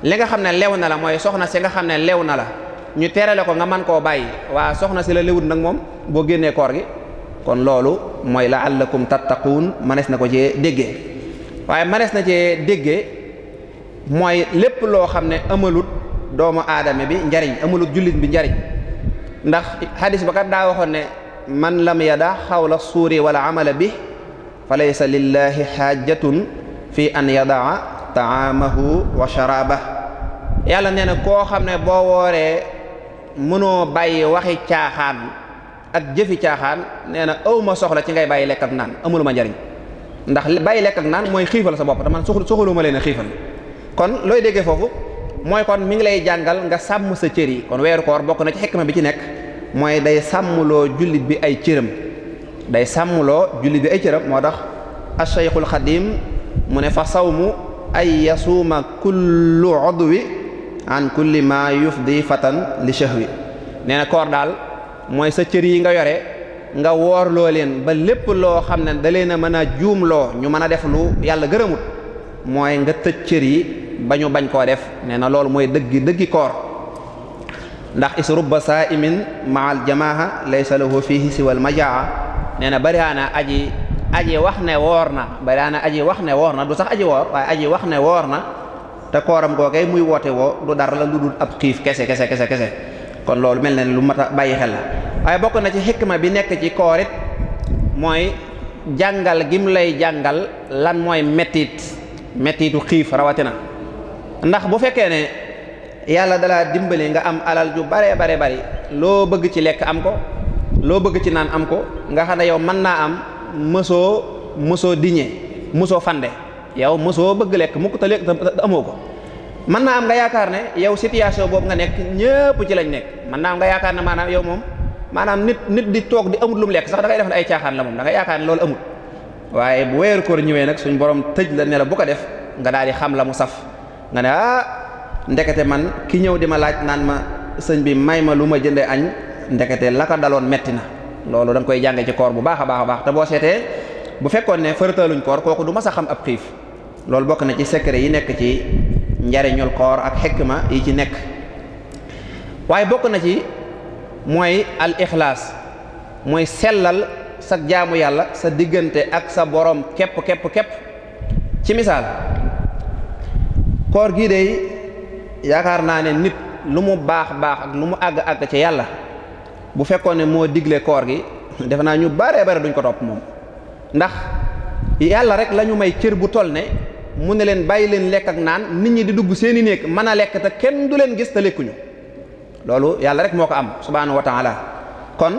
li nga xam ne lew na la mooy soxna si nga xam ne lew na la ñu terale ko nga mën koo bàyyi waa soxna si la lewut nag moom boo génnee koor gi kon loolu mooy la'allakum tattaquun manees na ko cee déggee waaye manees na cee déggee mooy lépp loo xam ne amalut doomu aadama bi njariñ amalut jullit bi njariñ ndax hadis ba kat daa waxoon ne man lam yada xawla suuri wala amala bi fa laysa lillahi xaajatun fi an yadaa taamahu wa sharabah yàlla nee na koo xam ne boo wooree mënoo bàyyi waxi caaxaan ak jëfi caaxaan nee na awma soxla ci ngay bàyyi lekk ak naan amuluma njariñ ndax bàyyi lekk ak naan mooy xiifal sa bopp te man soxaluma leen a xiifal kon looy déggee foofu mooy kon mi ngi lay jàngal nga sàmm sa cër yi kon weeru koor bokk na ci xikma bi ci nekk mooy day sàmmloo jullit bi ay cëram day sàmmloo jullit bi ay cëram moo tax ashaykhul xadim mu ne fa sawmu ay yasuuma kullu udwi an kulli ma yufdi fatan li shahwi nee na koor daal mooy sa cër yi nga yore nga woorloo leen ba lépp loo xam ne da leen a mën a juumloo ñu mën a def lu yàlla gërëmut mooy nga tëj cër yi ba ñu bañ koo def nee na loolu mooy dëggi koor ndax is rubba saa'imin ma'al jamaaha laysa lahu fihi siwal majaa nee na bariwaana aji wax ne woor na bariwaana aji wax ne woor na du sax aji woor waaye aji wax ne woor na te kooram googee muy woote woo du dara la lu dul ab xiif kese kon loolu mel na ne lu mat a bàyyi xel la waaye bokk na ci xikma bi nekk ci koor it mooy jàngal gim lay jàngal lan mooy mettitu xiif rawatina ndax bu fekkee ne yàlla dalaa dimbali nga am alal ju bare bari loo bëgg ci lekk am ko loo bëgg ci naan am ko nga xam ne yow mën naa am mësoo diñe mësoo fande yow mësoo bëgg lekk mukk te lekk te amoo ko mën naa am nga yaakaar ne yow situation boobu nga nekk ñëpp ci lañ nekk mën naa am nga yaakaar ne maanaam yow moom maanaam nit di toog di amul lu mu lekk sax da ngay def ne ay caaxaan la moom da ngay yaakaar ne loolu amul waaye bu weeru koor ñëwee nag suñ borom tëj la ne la bu ko def nga daal di xam la mu saf nga ne ndekete man ki ñëw di ma laaj naan ma sëñ bi may ma lu ma jëndee añ ndekete la ko daloon metti na loolu da nga koy jànge ci koor bu baax a baax te boo seetee bu fekkoon ne fërataluñ koor kooku du mas a xam ab xiif loolu bokk na ci secret yi nekk ci njariñul koor ak xikma yi ci nekk waaye bokk na ci mooy al ixlaas mooy sellal sa jaamu yàlla sa diggante ak sa borom képp ci misaal koor gii de yaakaar naa ne nit lu mu baax ak lu mu àgg ci yàlla bu fekkoon ne moo digle koor gi defe naa ñu bare duñ ko topp moom ndax yàlla rek lañu may cër bu toll ne mu ne leen bàyyi leen lekk ak naan nit ñi di dugg seeni néeg mën a lekk te kenn du leen gis te lekkuñu loolu yàlla rek moo ko am subhaanahu wa taala kon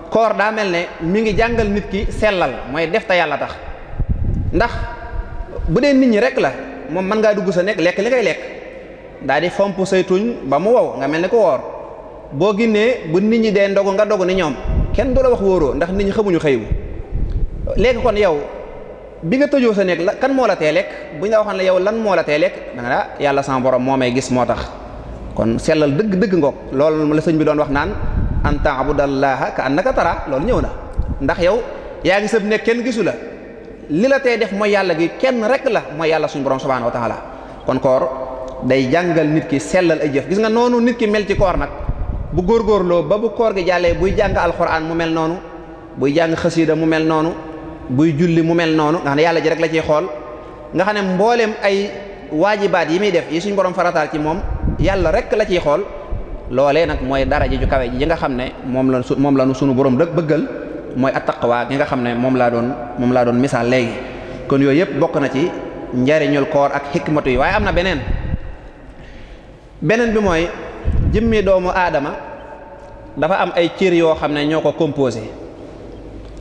koor daa mel ne mi ngi jàngal nit ki sellal mooy def te yàlla tax ndax bu dee nit ñi rek la moom mën ngaa dugg sa nekk lekk li ngay lekk daal di fomp say tuñ ba mu wow nga mel ne ko woor boo ginnee bu nit ñi dee ndogu nga dogu ni ñoom kenn du la wax wóoroo ndax nit ñi xamuñu xëy bu léegi kon yow bi nga tëjoo sa nekk la kan moo la tee lekk bu ñu la waxoon la yow lan moo la tee lekk da nga yàlla sama borom moo may gis moo tax kon sellal dëgg ngoog loolu la sëñ bi doon wax naan an ta'budallaha ka annaka tara loolu ñëw na ndax yow yaa ngi sëb nekk kenn gisu la li la tee def mooy yàlla gi kenn rek la mooy yàlla suñu borom subhanahu wa taala kon koor day jàngal nit ki sellal ay jëf gis nga noonu nit ki mel ci koor nag bu góorgóorloo ba bu koor gi jàllee buy jàng alxuraan mu mel noonu buy jàng xasiida mu mel noonu buy julli mu mel noonu nga xam ne yàlla ji rek la ciy xool nga xam ne mbooleem ay waajibaat yi muy def yi suñu borom farataal ci moom yàlla rek la ciy xool loolee nag mooy dara ji ju kawe ji nga xam ne moom la nu sunu borom rek bëggal mooy attaqwa gi nga xam ne moom laa doon misaal léegi kon yooyu yëpp bokk na ci njariñul koor ak xikmatu yi waaye am na beneen bi mooy jëmmi doomu aadama dafa am ay cër yoo xam ne ñoo ko composé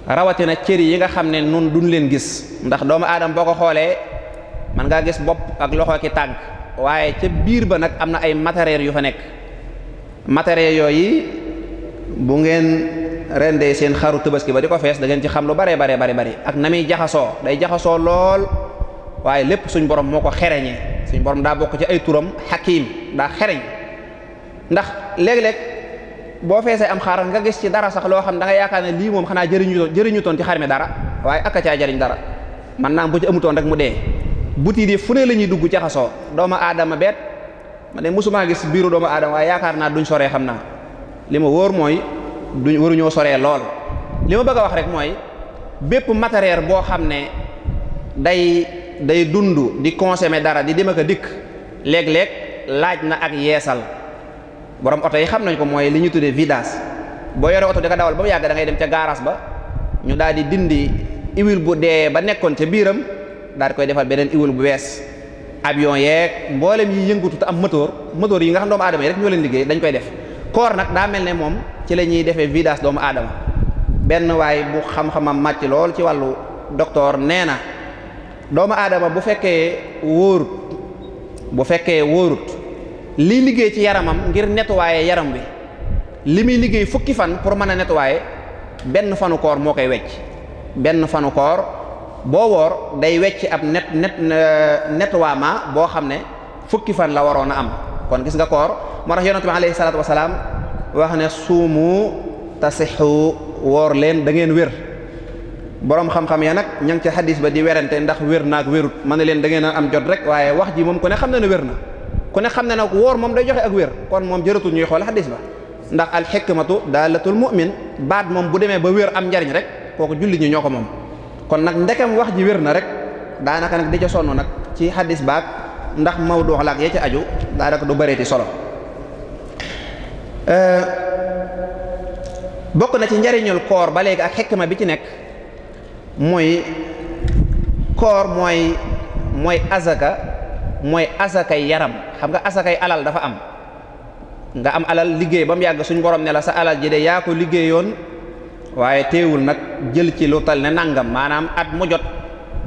rawatina cër yi nga xam ne nun duñ leen gis ndax doomu aadama boo ko xoolee man ngaa gis bopp ak loxo ki tànk waaye ca biir ba nag am na ay matériel yu fa nekk matériel yooyu bu ngeen rendee seen xaru tabaski ba di ko fees da ngeen ci xam lu bare bari ak na muy jaxasoo day jaxasoo lool waaye lépp suñ borom moo ko xereñee suñ borom daa bokk ci ay turam xakiim daa xereñ ndax léeg-léeg boo feesee am xar nga gis ci dara sax loo xam da nga yaakaar ne lii moom xanaa jëriñu toon ci xar mi dara waaye aka caa jëriñ dara man naa bu ci amutoon rek mu dee butit yi fu ne la ñuy dugg jaxasoo doomu aadama beet ma ne mosumaa gis biiru doomu aadama waaye yaakaar naa duñ soree xam naa li ma wóor mooy duñ waruñoo soree lool li ma bëgg a wax rek mooy bépp matériel boo xam ne day dund di consommer dara di dem ak a dikk léeg-léeg laaj na ak yeesal borom oto yi xam nañ ko mooy li ñu tuddee vidage boo yore oto di ko dawal ba mu yàgg da ngay dem ca garage ba ñu daal di dindi huile bu dee ba nekkoon ca biiram daal di koy defal beneen huile bu bees avion yeeg mboolem yi yëngutu te am moteur yi nga xam doomu aadama yi rek ñoo leen liggéey dañ koy def koor nag daa mel ne moom ci la ñuy defee vidage doomu aadama benn waay bu xam-xamam màcc lool ci wàllu docteur nee na doomu aadama bu fekkee wóorut liy liggéey ci yaramam ngir nettoyer yaram bi li muy liggéey fukki fan pour mën a nettoyer benn fanu koor moo koy wecc benn fanu koor boo woor day wecc ab nettoiement boo xam ne fukki fan la waroon a am kon gis nga koor moo tax yonent bi alayhi salaatu wasalaam wax ne suumu tasixu woor leen da ngeen wér boroom xam-xam ya nag ña ngi ci xadis ba di werante ndax wér naag wérut mën na leen da ngeen a am jot rek waaye wax ji moom ku ne xam na ne wér na ku ne xam na ne woor moom day joxe ak wér kon moom jëratul ñuy xool xadis ba ndax al xikmatu daalatul mu'min baat moom bu demee ba wér am njariñ rek kooku julli ñi ñoo ko moom kon nag ndekam wax ji wér na rek daanaka nag di ca sonn nag ci xadis baag ndax mawdu laak ya ca aju daanaka du bëreeti solo bokk na ci njariñul koor ba léegi ak xikma bi ci nekk mooy koor mooy asakay yaram xam nga asakay alal dafa am nga am alal liggéey ba mu yàgg suñ borom ne la sa alal ji de yaa ko liggéeyoon waaye teewul nag jël ci lu tal ne nangam maanaam at mu jot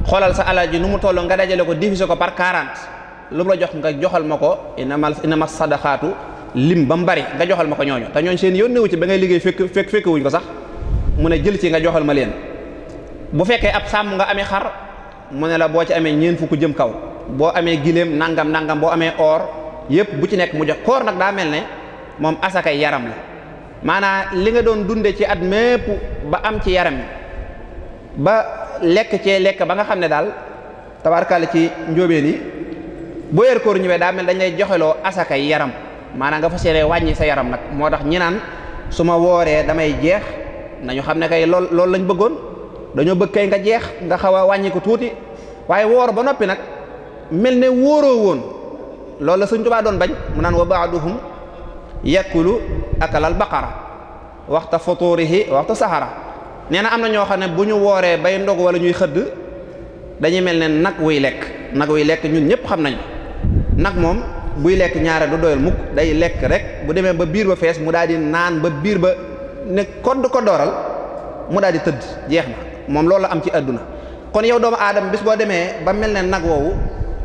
xoolal sa alal ji nu mu toll nga dajale ko diviser ko par 40 lu mu la jox nga joxal ma ko inama sadaqaatu lim ba mu bari nga joxal ma ko ñooñu te ñooñ seen yoon newu ci ba ngay liggéey fekk wuñ ko sax mu ne jël ci nga joxal ma leen bu fekkee ab sàmm nga amee xar mu ne la boo ci amee ñeent fukk jëm kaw boo amee giléem nangam boo amee or yépp bu ci nekk mu jox koor nag daa mel ne moom asakay yaram la maanaam li nga doon dunde ci at mépp ba am ci yaram ba lekk ba nga xam ne daal tabaarkalla ci njóobeen yi boo yer koor ñëwee daa mel dañ lay joxeloo asakay yaram maanaam nga fas yéene wàññi sa yaram nag moo tax ñi naan su ma wooree damay jeex nañu xam ne kay loolu lañ bëggoon dañoo bëgg kay nga jeex nga xaw a wàññi ko tuuti waaye woor ba noppi nag mel ne wóoroo woon loolu la Sëñ Tuubaa doon bañ mu naan wa ba'duhum yakulu akalal baqara waxta futurihi waxta sahara nee na am na ñoo xam ne bu ñu wooree bay ndog wala ñuy xëdd dañuy mel ne nag wuy lekk ñun ñëpp xam nañu nag moom buy lekk ñaare du doyal mukk day lekk rek bu demee ba biir ba fees mu daal di naan ba biir ba ne kodd ko dooral mu daal di tëdd jeex na moom loolu la am ci àdduna kon yow doomu aadama bis boo demee ba mel ne nag woowu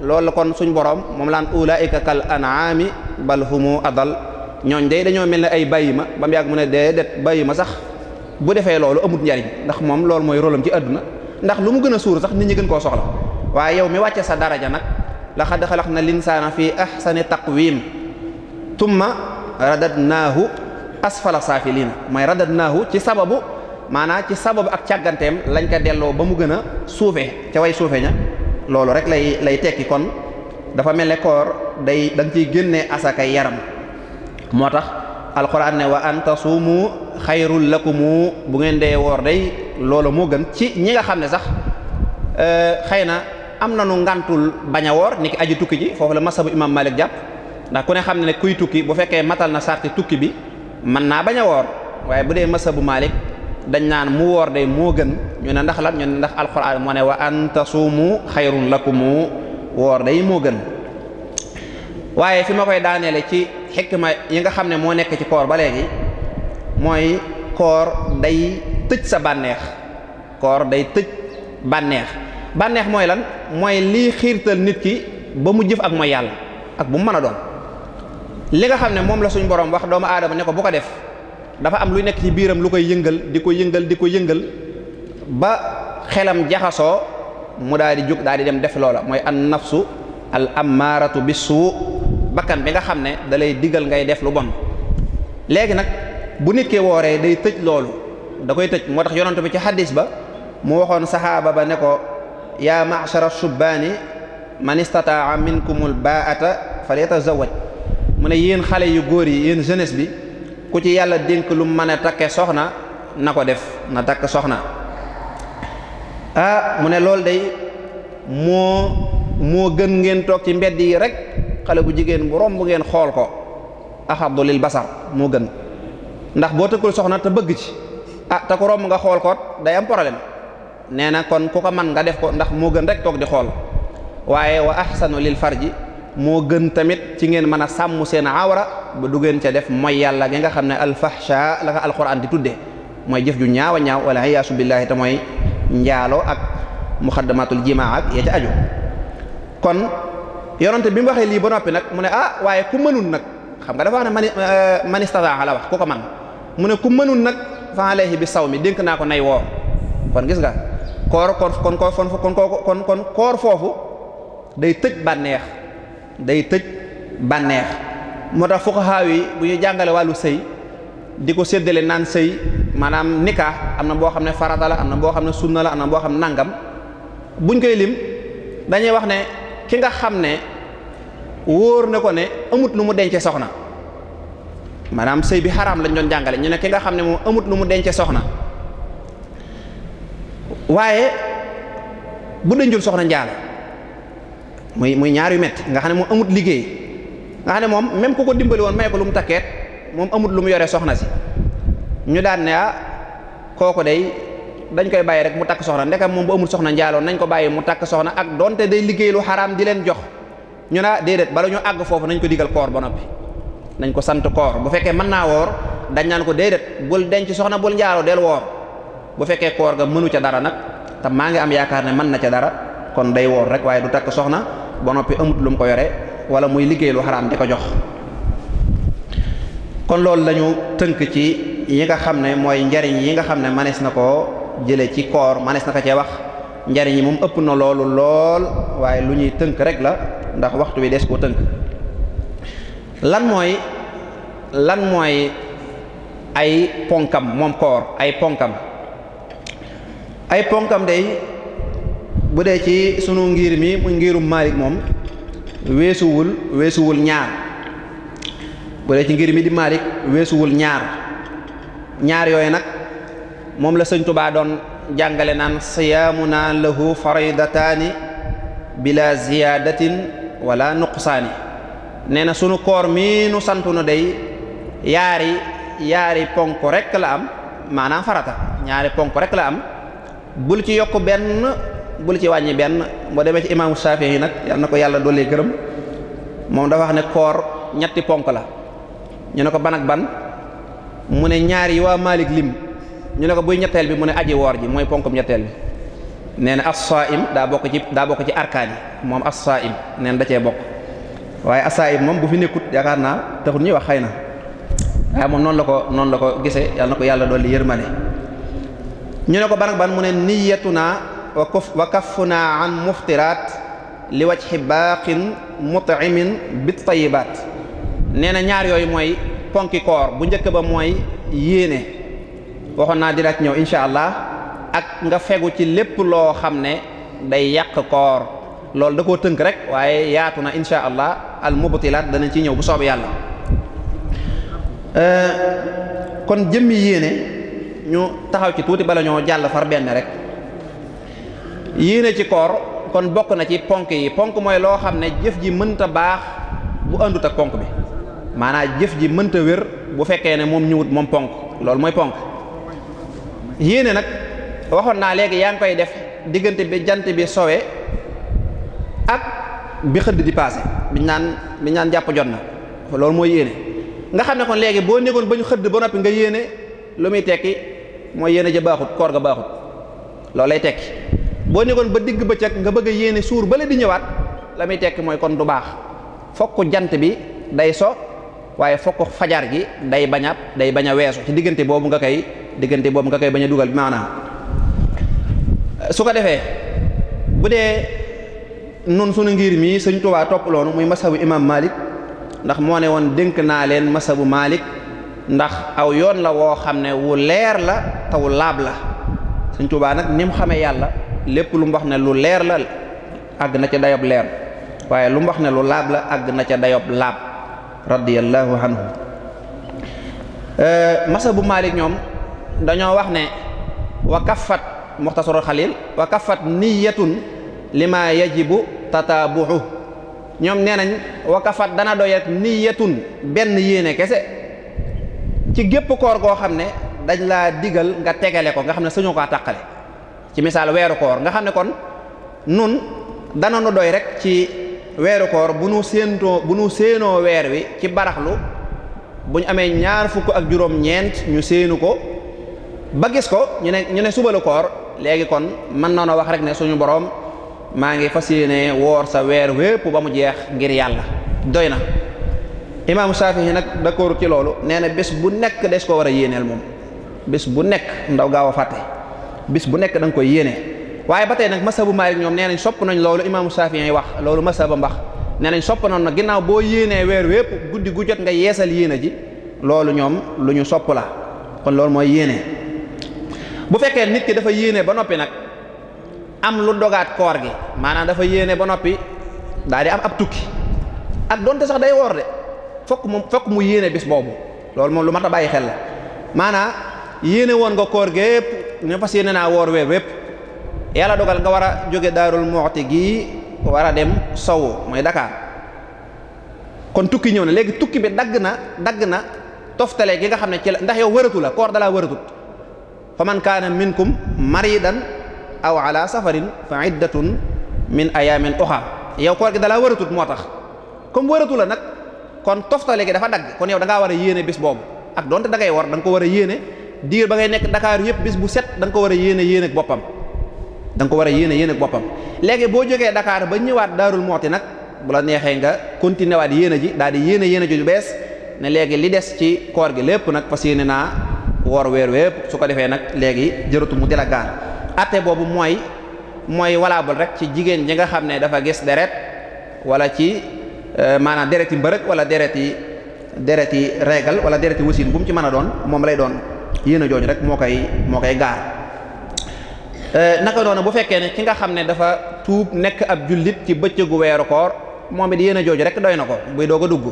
loolu la kon suñ borom moom laan ulaika kal an'ami bal humu adal ñooñ day dañoo mel ne ay bàyyi ma ba mu yàgg mu ne déedéet bàyyi ma sax bu defee loolu amut njariñ ndax moom loolu mooy rôlam ci àdduna ndax lu mu gën a suur sax nit ñi gën koo soxla waaye yow mi wàcce sa daraja nag laqad xalaqna linsaana fi ahsani taqwim tumma radadnaahu asfala saafiliina mooy radadnaahu ci sababu maanaam ci sababu ak càgganteem lañ ko delloo ba mu gën a suufee ca way suufe ña loolu rek lay tekki kon dafa mel ne koor da nga ciy génnee asakay yaram moo tax alquran ne wa an tasuumu xayrul lakumu bu ngeen dee woor day loolu moo gën ci ñi nga xam ne sax xëy na am na nu ngantul bañ a woor ni ki aji tukki ji foofu la masabu imam Malik jàpp ndax ku ne xam ne kuy tukki bu fekkee matal na sarti tukki bi mën naa bañ a woor waaye bu dee masabu Malik dañ naan mu woor day moo gën ñu ne ndax lan ñu ne ndax alquran moo ne wa an tasuumu xayrun lakumu woor day moo gën waaye fi ma koy daaneele ci xikma yi nga xam ne moo nekk ci koor ba léegi mooy koor day tëj sa bànneex bànneex mooy lan mooy lii xiirtal nit ki ba mu jëf ak mooy yàlla ak bu mu mën a doon li nga xam ne moom la suñ borom wax doomu aadama ne ko bu ko def dafa am luy nekk ci biiram lu koy yëngal di ko yëngal ba xelam jaxasoo mu daal di jóg daal di dem def loola mooy an nafsu al ammaaratu bisu bakkan bi nga xam ne da lay digal ngay def lu bon. léegi nag bu nit ki wooree day tëj loolu da koy tëj moo tax yonent bi ci xaddis ba mu waxoon saxaaba ba ne ko yaa ma'shara shubbaani man istataa minkumul baa'ata falyatazawwaj mu ne yéen xale yu góor yi yéen jeunesse bi ku ci yàlla dénk lu mën a takke soxna na ko def na takk soxna. mu ne loolu day moo gën ngeen toog ci mbedd yi rek xale bu jigéen bu romb ngeen xool ko axaddu lil basar moo gën ndax boo tëkkul soxna te bëgg ci te ko romb nga xool ko day am problème. nee na kon ku ko man nga def ko ndax moo gën rek toog di xool waaye wa ahsanu lil farji moo gën tamit ci ngeen mën a sàmm seen awra ba du ngeen ca def mooy yàlla gi nga xam ne alfahsha la ko alquran di tuddee mooy jëf ju ñaaw a ñaaw wala iyaasu billahi te mooy njaaloo ak muxaddamatul jimaa ak ya ca aju. kon yonante bi mu waxee lii ba noppi nag mu ne waaye ku mënul nag xam nga dafa wax ne man istataa la wax ku ko man mu ne ku mënul nag fa alayhi bi saw mi dénk naa ko nay woor. kon gis nga koor kon koor foofu day tëj bànneex moo tax fuqahaa yi bu ñu jàngale wàllu sëy di ko séddale naan sëy maanaam nikah am na boo xam ne farata la am na boo xam ne sunna la am na boo xam ne nangam buñ koy lim dañuy wax ne ki nga xam ne wóor na ko ne amut lu mu dence soxna maanaam sëy bi xaraam lañ doon jàngale ñu ne ki nga xam ne moom amut lu mu dence soxna waaye bu denjul soxna njaalo muy ñaar yu metti nga xam ne moom amut liggéey nga xam ne moom même ku ko dimbali woon may ko lu mu takkeet moom amut lu mu yore soxna si ñu daan ne kooku day dañ koy bàyyi rek mu takk soxna ndekam moom bu amul soxna njaaloo nañ ko bàyyi mu takk soxna ak donte day liggéey lu xaraam di leen jox ñu naa déedéet bala ñu àgg foofu nañ ko digal koor ba noppi nañ ko sant koor bu fekkee mën naa woor dañ naan ko déedéet bul denc soxna bul njaaloo del woor bu fekkee koor ga mënu ca dara nag te maa ngi am yaakaar ne mën na ca dara kon day woor rek waaye du takk soxna ba noppi amut lu mu ko yore wala muy liggéey lu xaraam di ko jox. kon loolu lañu tënk ci yi nga xam ne mooy njariñ yi nga xam ne manees na koo jële ci koor manees na ko cee wax njariñ yi moom ëpp na loolu lool waaye lu ñuy tënk rek la ndax waxtu wi des koo tënk. lan mooy ay ponkam moom koor ay ponkam day bu dee ci sunu ngir mi mu ngirum Maalik moom weesuwul ñaar bu dee ci ngir mi di Maalik weesuwul ñaar yooyu nag moom la Sëñ Tuubaa doon jàngale naan siyaamuna lahu faridataani bila ziyaadatin wala nuqsaani nee na sunu koor mi nu santu na day yaari ponk rek la am maanaam farata ñaari ponk rek la am bul ci yokk benn bul ci wàññi benn boo demee ci imaamu Shaafi'i nag yal na ko yàlla doolee gërëm moom dafa wax ne koor ñetti ponk la ñu ne ko ban ak ban mu ne ñaar yi waa Maalik lim ñu ne ko buy ñetteel bi mu ne aji woor ji mooy ponkum ñetteel bi nee na as-saa'im daa bokk ci arkaan yi moom as-saa'im nee na da cee bokk waaye as-saa'im moom bu fi nekkut yaakaar naa taxul ñuy wax xëy na waaye moom noonu la ko gisee yal na ko yàlla dolli yërmande ñu ne ko ban ak ban mu ne niyyatuna wa kaffuna an muftiraat li wajhi baaqin mut'imin bit tayyibaat nee na ñaar yooyu mooy ponki koor bu njëkk ba mooy yéene waxoon naa dina ci ñëw insha allah ak nga fegu ci lépp loo xam ne day yàq koor loolu da koo tënk rek waaye yaatu na insha allah al mubtilaat danañ ci ñëw bu soobee yàlla. kon jëmmi yéene ñu taxaw ci tuuti bala ñoo jàll far benn rek yéene ci koor kon bokk na ci ponk yi ponk mooy loo xam ne jëf ji mënta baax bu àndut ak ponk bi maanaam jëf ji mënta wér bu fekkee ne moom ñëwut moom ponk loolu mooy ponk. yéene nag waxoon naa léegi yaa ngi koy def diggante bi jant bi sowe ak bi xëdd di paase biñ naan jàpp jot na loolu mooy yéene nga xam ne kon léegi boo négoon ba ñu xëdd ba noppi nga yéene lu muy tekki mooy yéene ja baaxut koor ga baaxut loolu lay tekki boo négoon ba digg bëccëg nga bëgg a yéene suur bale di ñëwaat la muy tekki mooy kon du baax fokk jant bi day so waaye fokk fajar gi day bañ a weesu ci diggante boobu nga koy bañ a dugal bi maanaam su ko defee bu dee nun sunu ngir mi Sëñ Tuubaa topp loonu muy masabu imam Malik ndax moo ne woon dénk naa leen masabu Malik ndax aw yoon la woo xam ne wu leer la taw laab la Sëñ Tuubaa nag ni mu xamee yàlla lépp lu mu wax ne lu leer la àgg na ca dayob leer waaye lu mu wax ne lu laab la àgg na ca dayob laab radiyallahu anhu masabu Malik ñoom dañoo wax ne wa kaffat muxtasarul xalil wa kaffat niyatun lima yajibu tataabuhu ñoom nee nañ wa kaffat dana doy ak niyatun benn yéene kese ci gépp koor goo xam ne dañ laa digal nga tegale ko nga xam ne suñu ko tàqale ci misaal weeru koor nga xam ne kon nun dana nu doy rek ci weeru koor bu nu séenoo weer wi ci baraxlu bu ñu amee ñaar fukk ak juróom-ñeent ñu séenu ko ba gis ko ñu ne suba la koor léegi kon mën na wax rek ne suñu boroom maa ngi fas yéene woor sa weer wépp ba mu jeex ngir yàlla doy na. imaamu Saafi'i nag d'accord ci loolu nee na bés bu nekk des ko war a yéeneel moom bés bu nekk ndaw gaaw a fàtte bés bu nekk da nga koy yéene waaye ba tey nag masabu Maalik ñoom nee nañ sopp nañ loolu imaamu Saafi'i wax loolu masaba mbax nee nañ sopp nañ nag ginnaaw boo yéenee weer wépp guddi gu jot nga yeesal yéene ji loolu ñoom lu ñu sopp la kon loolu mooy yéene. bu fekkee nit ki dafa yéene ba noppi nag am lu dogaat koor gi maanaam dafa yéene ba noppi daal di am ab tukki ak donte sax day woor de fokk mu yéene bis boobu loolu moom lu mat a bàyyi xel la maanaam yéene woon nga koor gépp ne fas yéene naa woor weer wépp yàlla dogal nga war a jóge Daarul Muxti gii war a dem sowu mooy Dakar kon tukki ñëw na léegi tukki bi dagg na toftale gi nga xam ne ci la ndax yow wëratu la koor dalaa wëratut fa man kaana minkum maridan aw ala safarin fa iddatun min ayamin uxar yow koor gi dalaa wëratut moo tax comme wëratu la nag kon toftale gi dafa dagg kon yow da ngaa war a yéene bis boobu ak donte da ngay war da nga ko war a yéene diir ba ngay nekk Dakar yëpp bis bu set da nga ko war a yéene ak boppam da nga ko war a yéene ak boppam léegi boo jógee Dakar ba ñëwaat Daarul Muxti nag bu la neexee nga continuer waat yéene ji daal di yéene ji ju bees ne léegi li des ci koor gi lépp nag fas yéene naa woor weer wépp su ko defee nag léegi jërëtu mu di la gaar atte boobu mooy valable rek ci jigéen ji nga xam ne dafa gis deret wala ci maanaam dereti mbërëg wala dereti régal wala dereti wasin bu mu ci mën a doon moom lay doon yéen a jooju rek moo koy gaar naka doona bu fekkee ne ki nga xam ne dafa tuub nekk ab jullit ci bëccëgu weeru koor moom it yéen a jooju rek doy na ko buy doog a dugg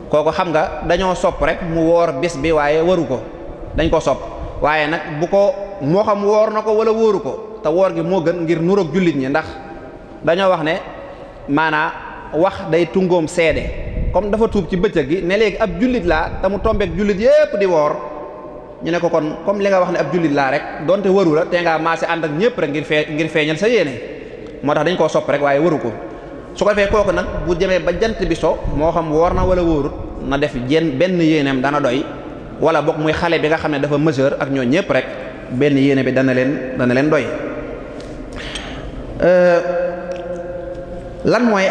kooku xam nga dañoo sopp rek mu woor bis bi waaye waru ko dañ ko sopp waaye nag bu ko moo xam woor na ko wala wóoru ko te woor gi moo gën ngir nuroog jullit ñi ndax dañoo wax ne maanaa wax day tungoom seede comme dafa tuub ci bëccëg gi ne léegi ab jullit laa te mu tombeek jullit yépp di woor ñu ne ko kon comme li nga wax ne ab jullit laa rek donte waru la te ngaa maase ànd ak ñépp rek ngir feeñal sa yéene moo tax dañ koo sopp rek waaye waru ko su ko defee kooku nag bu demee ba jant bi so moo xam woor na wala wóorut na def benn yéeneem dana doy wala bokk muy xale bi nga xam ne dafa majeur ak ñoo ñépp rek benn yéene bi dana leen doy lan mooy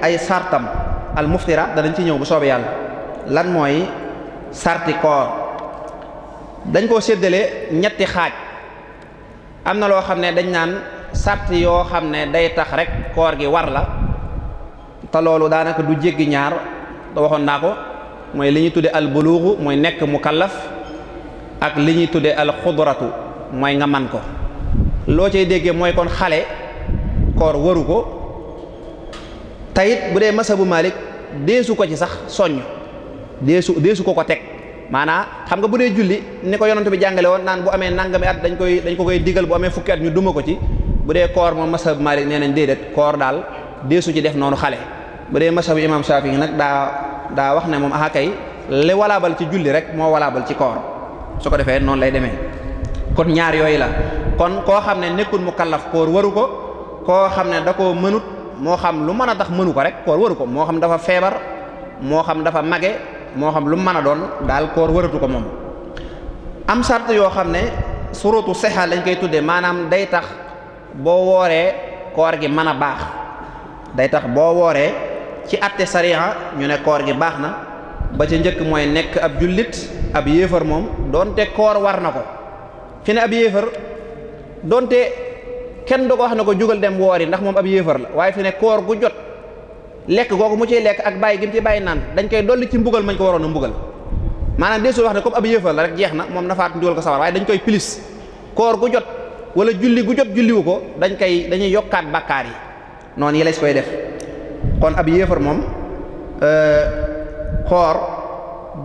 ay sartam al muftira danañ ci ñëw bu soobee yàlla lan mooy sarti koor dañ koo séddale ñetti xaaj am na loo xam ne dañ naan sart yoo xam ne day tax rek koor gi war la te loolu daanaka du jéggi ñaar da waxoon naa ko mooy li ñuy tudde al buluuxu mooy nekk mukallaf ak li ñuy tudde al xudratu mooy nga man ko loo cay déggee mooy kon xale koor waru ko tayit bu dee masabu Malik deesu ko ci sax soññ deesu ko teg maanaam xam nga bu dee julli ni ko yonent bi jàngale woon naan bu amee nangami at dañ ko koy digal bu amee fukki at ñu duma ko ci bu dee koor moom masabu Malik nee nañ déedéet koor daal deesu ci def noonu xale bu dee masabu imam Shafi'i nag daa wax ne moom aha kay li walaabal ci julli rek moo walaabal ci koor su ko defee noonu lay demee kon ñaar yooyu la kon koo xam ne nekkul mu kallaf koor waru ko koo xam ne da koo mënut moo xam lu mën a tax mënu ko rek koor waru ko moo xam dafa feebar moo xam dafa mage moo xam lu mën a doon daal koor waratu ko moom am sart yoo xam ne surutu sexa lañ koy tuddee maanaam day tax boo wooree koor gi mën a baax day tax boo wooree ci atte sariya ñu ne koor gi baax na ba ca njëkk mooy nekk ab jullit. ab yéefar moom doonte koor war na ko fi ne ab yéefar doonte kenn du ko wax na ko jugal dem woori ndax moom ab yéefar la waaye fi ne koor gu jot lekk googu mu ciy lekk ak bàyyi gi mu ci bàyyi naan dañ koy dolli ci mbugal mañ ko waroon a mbugal maanaam deesul wax ne comme ab yéefar la rek jeex na moom nafaat njugal ko sawar waaye dañ koy pilis koor gu jot wala julli gu jot julliwu ko dañuy yokkaat bàkkaar yi noonu yi lañ koy def kon ab yéefar moom xoor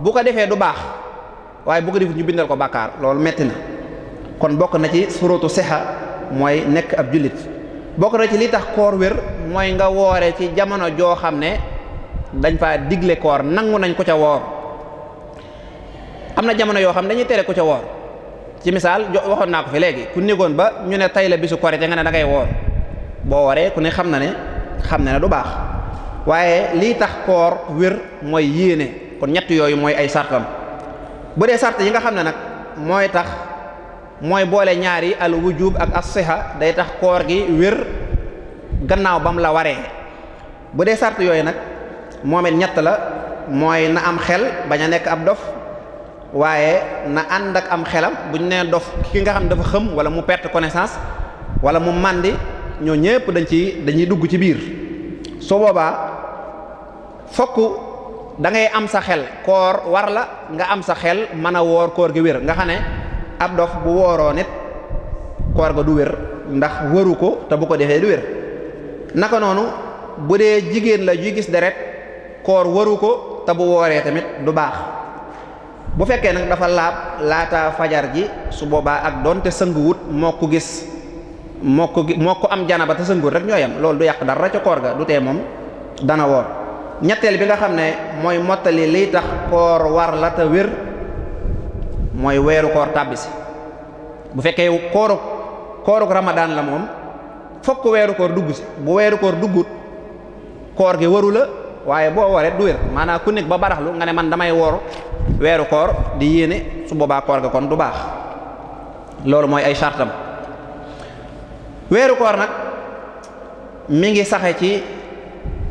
bu ko defee du baax waaye bu ko defut ñu bindal ko bàkkaar loolu metti na kon bokk na ci surutu sixa mooy nekk ab jullit bokk na ci li tax koor wér mooy nga woore ci jamono joo xam ne dañ fa digle koor nangu nañ ko ca woor am na jamono yoo xam ne dañuy tere ko ca woor ci misaal waxoon naa ko fi léegi ku négoon ba ñu ne tay la bisu korite nga ne da ngay woor boo waree ku ne xam na ne du baax waaye lii tax koor wér mooy yéene kon ñett yooyu mooy ay sartam bu dee sart yi nga xam ne nag mooy tax mooy boole ñaari al wujub ak as-siha day tax koor gi wér gannaaw bam la waree bu dee sart yooyu nag moom it ñett la mooy na am xel bañ a nekk ab dof waaye na ànd ak am xelam buñ nee dof ki nga xam dafa xëm wala mu perte connaissance wala mu màndi ñoo ñëpp dañuy dugg ci biir su boobaa fokk da ngay am sa xel koor war la nga am sa xel mën a woor koor gi wér nga xam ne ab dof bu wooroo nit koor ga du wér ndax waru ko te bu ko defee du wér naka noonu bu dee jigéen la juy gis deret koor waru ko te bu wooree tamit du baax bu fekkee nag dafa laab laata fajar ji su boobaa ak doonte sënguwut moo ko am janaba te sënguwut rek ñoo yem loolu du yàq dara ca koor ga du tee moom dana woor ñetteel bi nga xam ne mooy mottali liy tax koor war la te wér mooy weeru koor tàbbisi bu fekkee kooruk ramadaan la moom fokk weeru koor dugg si bu weeru koor duggut koor gi waru la waaye boo wooree du wér maanaam ku nekk ba baraxlu nga ne man damay woor weeru koor di yéene su boobaa koor ga kon du baax loolu mooy ay sartam weeru koor nag mi ngi saxe ci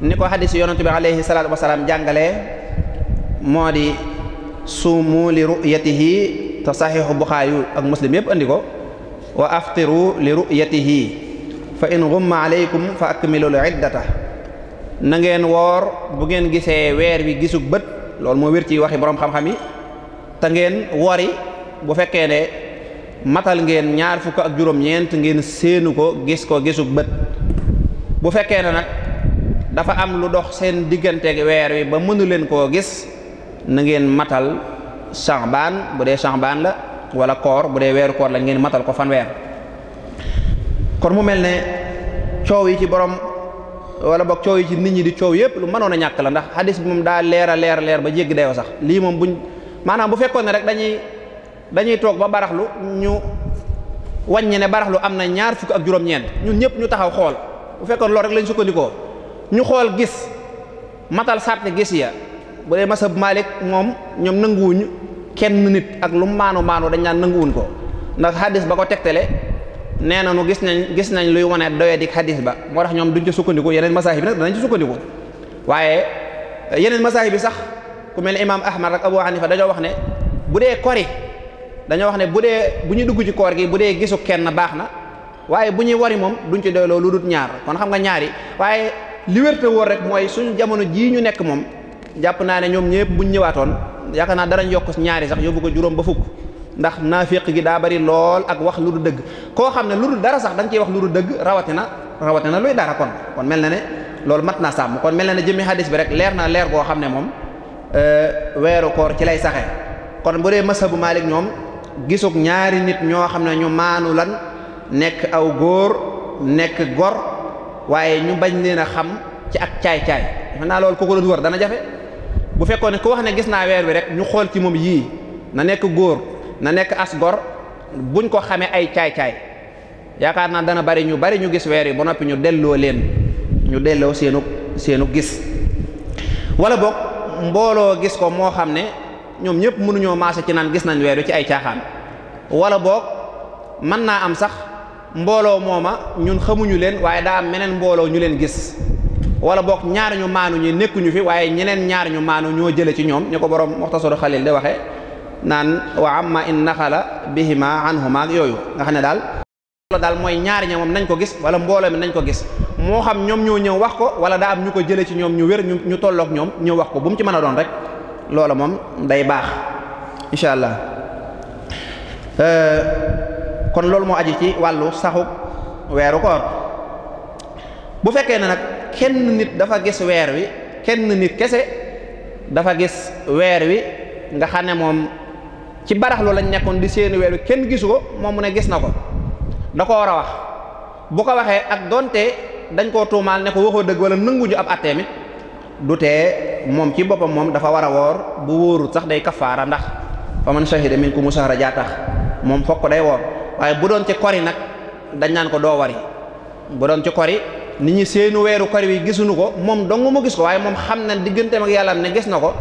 ni ko xadis yonent bi alayhi salaatu wasalaam jàngalee moo di suumu li ru'yatihi te saxiixu Buxaari ak Muslim yépp andi ko wa aftiru li ru'yatihi fa in ghumma alaykum fa akmilul iddata na ngeen woor bu ngeen gisee weer wi gisug bët loolu moo wér ci waxi boroom xam-xam yi te ngeen wori bu fekkee ne matal ngeen ñaar fukk ak juróom-ñeent ngeen séenu ko gisug bët bu fekkee ne nag dafa am lu dox seen digganteeg weer wi ba mënu leen koo gis na ngeen matal Sha'baan bu dee Sha'baan la wala koor bu dee weeru koor la ngeen matal ko fanweer kon mu mel ne coow yi ci borom wala boog coow yi ci nit ñi di coow yépp lu mënoon a ñàkk la ndax hadis bi moom daa leer ba jéggi dayoo sax lii moom maanaam bu fekkoon ne rek dañuy toog ba baraxlu ñu wàññi ne baraxlu am na ñaar fukk ak juróom-ñeent ñun ñëpp ñu taxaw xool bu fekkoon loolu rek lañ sukkandikoo ñu xool gis matal sart gis ya bu dee masab Malik moom ñoom nanguwuñ kenn nit ak lu maanu dañ naan nanguwuñ ko ndax hadis ba ko tegtale nee na nu gis nañ luy wane doyadik hadis ba moo tax ñoom duñ ci sukkandiku yeneen masaahib bi nag danañ ci sukkandiku waaye yeneen masaahib bi sax ku mel ne imaam Ahmad ak Abu Hanifa dañoo wax ne bu dee kori dañoo wax ne bu ñuy dugg ci koor gi bu dee gisu kenn baax na waaye bu ñuy wari moom duñ ci doyloo lu dul ñaar kon xam nga ñaari waaye li wér te wóor rek mooy suñu jamono jii ñu nekk moom jàpp naa ne ñoom ñëpp buñ ñëwaatoon yaakaar naa darañ yokk ñaari sax yóbbu ko juróom ba fukk ndax naafiq gi daa bari lool ak wax lu du dëgg koo xam ne lu dul dara sax da nga ciy wax lu dul dëgg rawatina luy dara kon mel na ne loolu mat naa sàmm kon mel na ne jëmmi hadis bi rek leer na leer goo xam ne moom weeru koor ci lay saxe kon bu dee masabu Malik ñoom gisug ñaari nit ñoo xam ne ñu maanu lan nekk aw góor nekk gor waaye ñu bañ leen a xam ci ak caay-caay defe naa loolu ku ko doon wër dana jafe bu fekkoon ne ku wax ne gis naa weer wi rek ñu xool ci moom yii na nekk góor na nekk as gor buñ ko xamee ay caay-caay yaakaar naa dana bari ñu gis weer wi ba noppi ñu delloo seenu gis wala boog mbooloo gis ko moo xam ne ñoom ñëpp mënuñoo maase ci naan gis nañ weer wi ci ay caaxaan wala boog mën naa am sax mbooloo mooma ñun xamuñu leen waaye daa am meneen mbooloo ñu leen gis wala boog ñaar ñu maanu ñi nekkuñu fi waaye ñeneen ñaar ñu maanu ñoo jële ci ñoom ñu ko borom Muxtasar Xalil di waxe naan wa amma in naxala bihima anhuma ak yooyu nga xam ne daal mooy ñaari ña moom nañ ko gis wala mbooloo mi nañ ko gis moo xam ñoom ñoo ñëw wax ko wala daa am ñu ko jële ci ñoom ñu wér ñu tolloog ñoom ñëw wax ko bu mu ci mën a doon rek loola moom day baax incha allah. kon loolu moo aji ci wàllu saxu weeru koor. bu fekkee ne nag kenn nit dafa gis weer wi kenn nit kese dafa gis weer wi nga xam ne moom ci baraxlu lañ nekkoon di seeni weer wi kenn gisu ko moom mu ne gis na ko da ko war a wax bu ko waxee ak donte dañ koo tuumaal ne ko waxoo dëgg wala nanguñu ab attee mi du tee moom ci boppam moom dafa war a woor bu wóorut sax day kafaara ndax fa man shahida minkumu shahra jaa tax moom fokk day woor waaye bu doon ci kori nag dañ naan ko doo wari bu doon ci kori nit ñi seenu weeru kori wi gisuñu ko moom dong mu gis ko waaye moom xam na digganteem ak yàlla ne gis na ko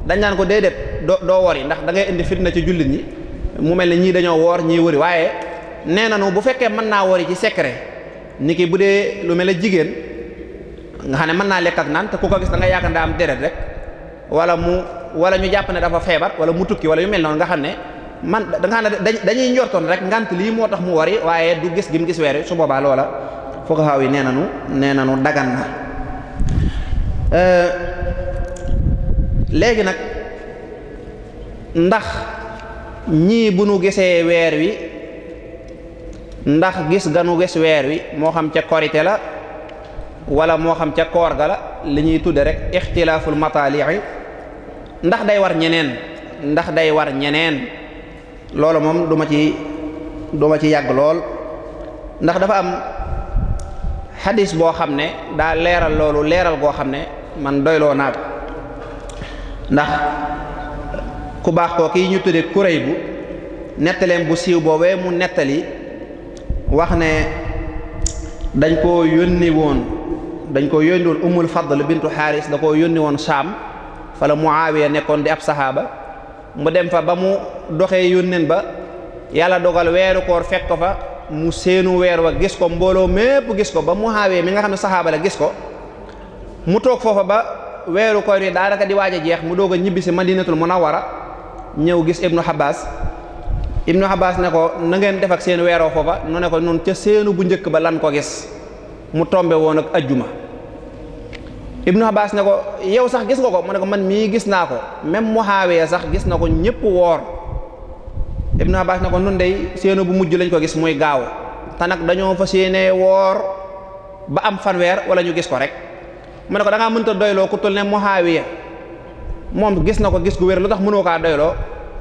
dañ naan ko déedéet doo wori ndax da ngay indi fitna ci jullit ñi mu mel ne ñii dañoo woor ñii wëri waaye nee nañu bu fekkee mën naa wori ci secret ni ki bu dee lu mel ne jigéen nga xam ne mën naa lekk ak naan te ku ko gis da nga yaakaar daa am deret rek wala ñu jàpp ne dafa feebar wala mu tukki wala yu mel noonu nga xam ne man da nga xam ne dañuy njortoon rek ngant lii moo tax mu wori waaye du gis gi mu gis weer wi su boobaa loola fuqahaa yi nee nañu dagan na. léegi nag ndax ñii bu nu gisee weer wi ndax gis ganu gis weer wi moo xam ca korite la wala moo xam ca koor ga la li ñuy tudde rek ixtilaaful mataali'i ndax day war ñeneen loolu moom duma ci yàgg lool ndax dafa am xadis boo xam ne daa leeral loolu leeral goo xam ne man doyloo naa ko ndax ku baax koo kii ñu tudde Kuraybu nettaleem bu siiw boobee mu nettali wax ne dañ koo yónni woon Ummul Fadl bintu Xaaris da koo yónni woon Saam fa la Muawiya nekkoon di ab saxaaba mu dem fa ba mu doxee yónneen ba yàlla dogal weeru koor fekk ko fa mu seenu weer wa gis ko mbooloo mépp gis ko ba Muawiya mi nga xam ne saxaaba la gis ko mu toog foofa ba weeru koor yi daanaka di waaj a jeex mu doog a ñibbi si Madinatul Munawwara ñëw gis Ibnu Abbas ne ko na ngeen def ak seen weeroo foofa nu ne ko noonu ca seenu bu njëkk ba lan ko gis mu tombe woon ak ajjuma Ibnu Abbas ne ko yow sax gis nga ko mu ne ko man mii gis naa ko même Muawiya sax gis na ko ñëpp woor Ibnu Abbas ne ko nun dey seenu bu mujj lañ ko gis muy gaaw te nag dañoo fas yéene woor ba am fanweer wala ñu gis ko rek mu ne ko da ngaa mënta doyloo ku tul ne Muawiya moom gis na ko gis gu wér lu tax mënoo kaa doyloo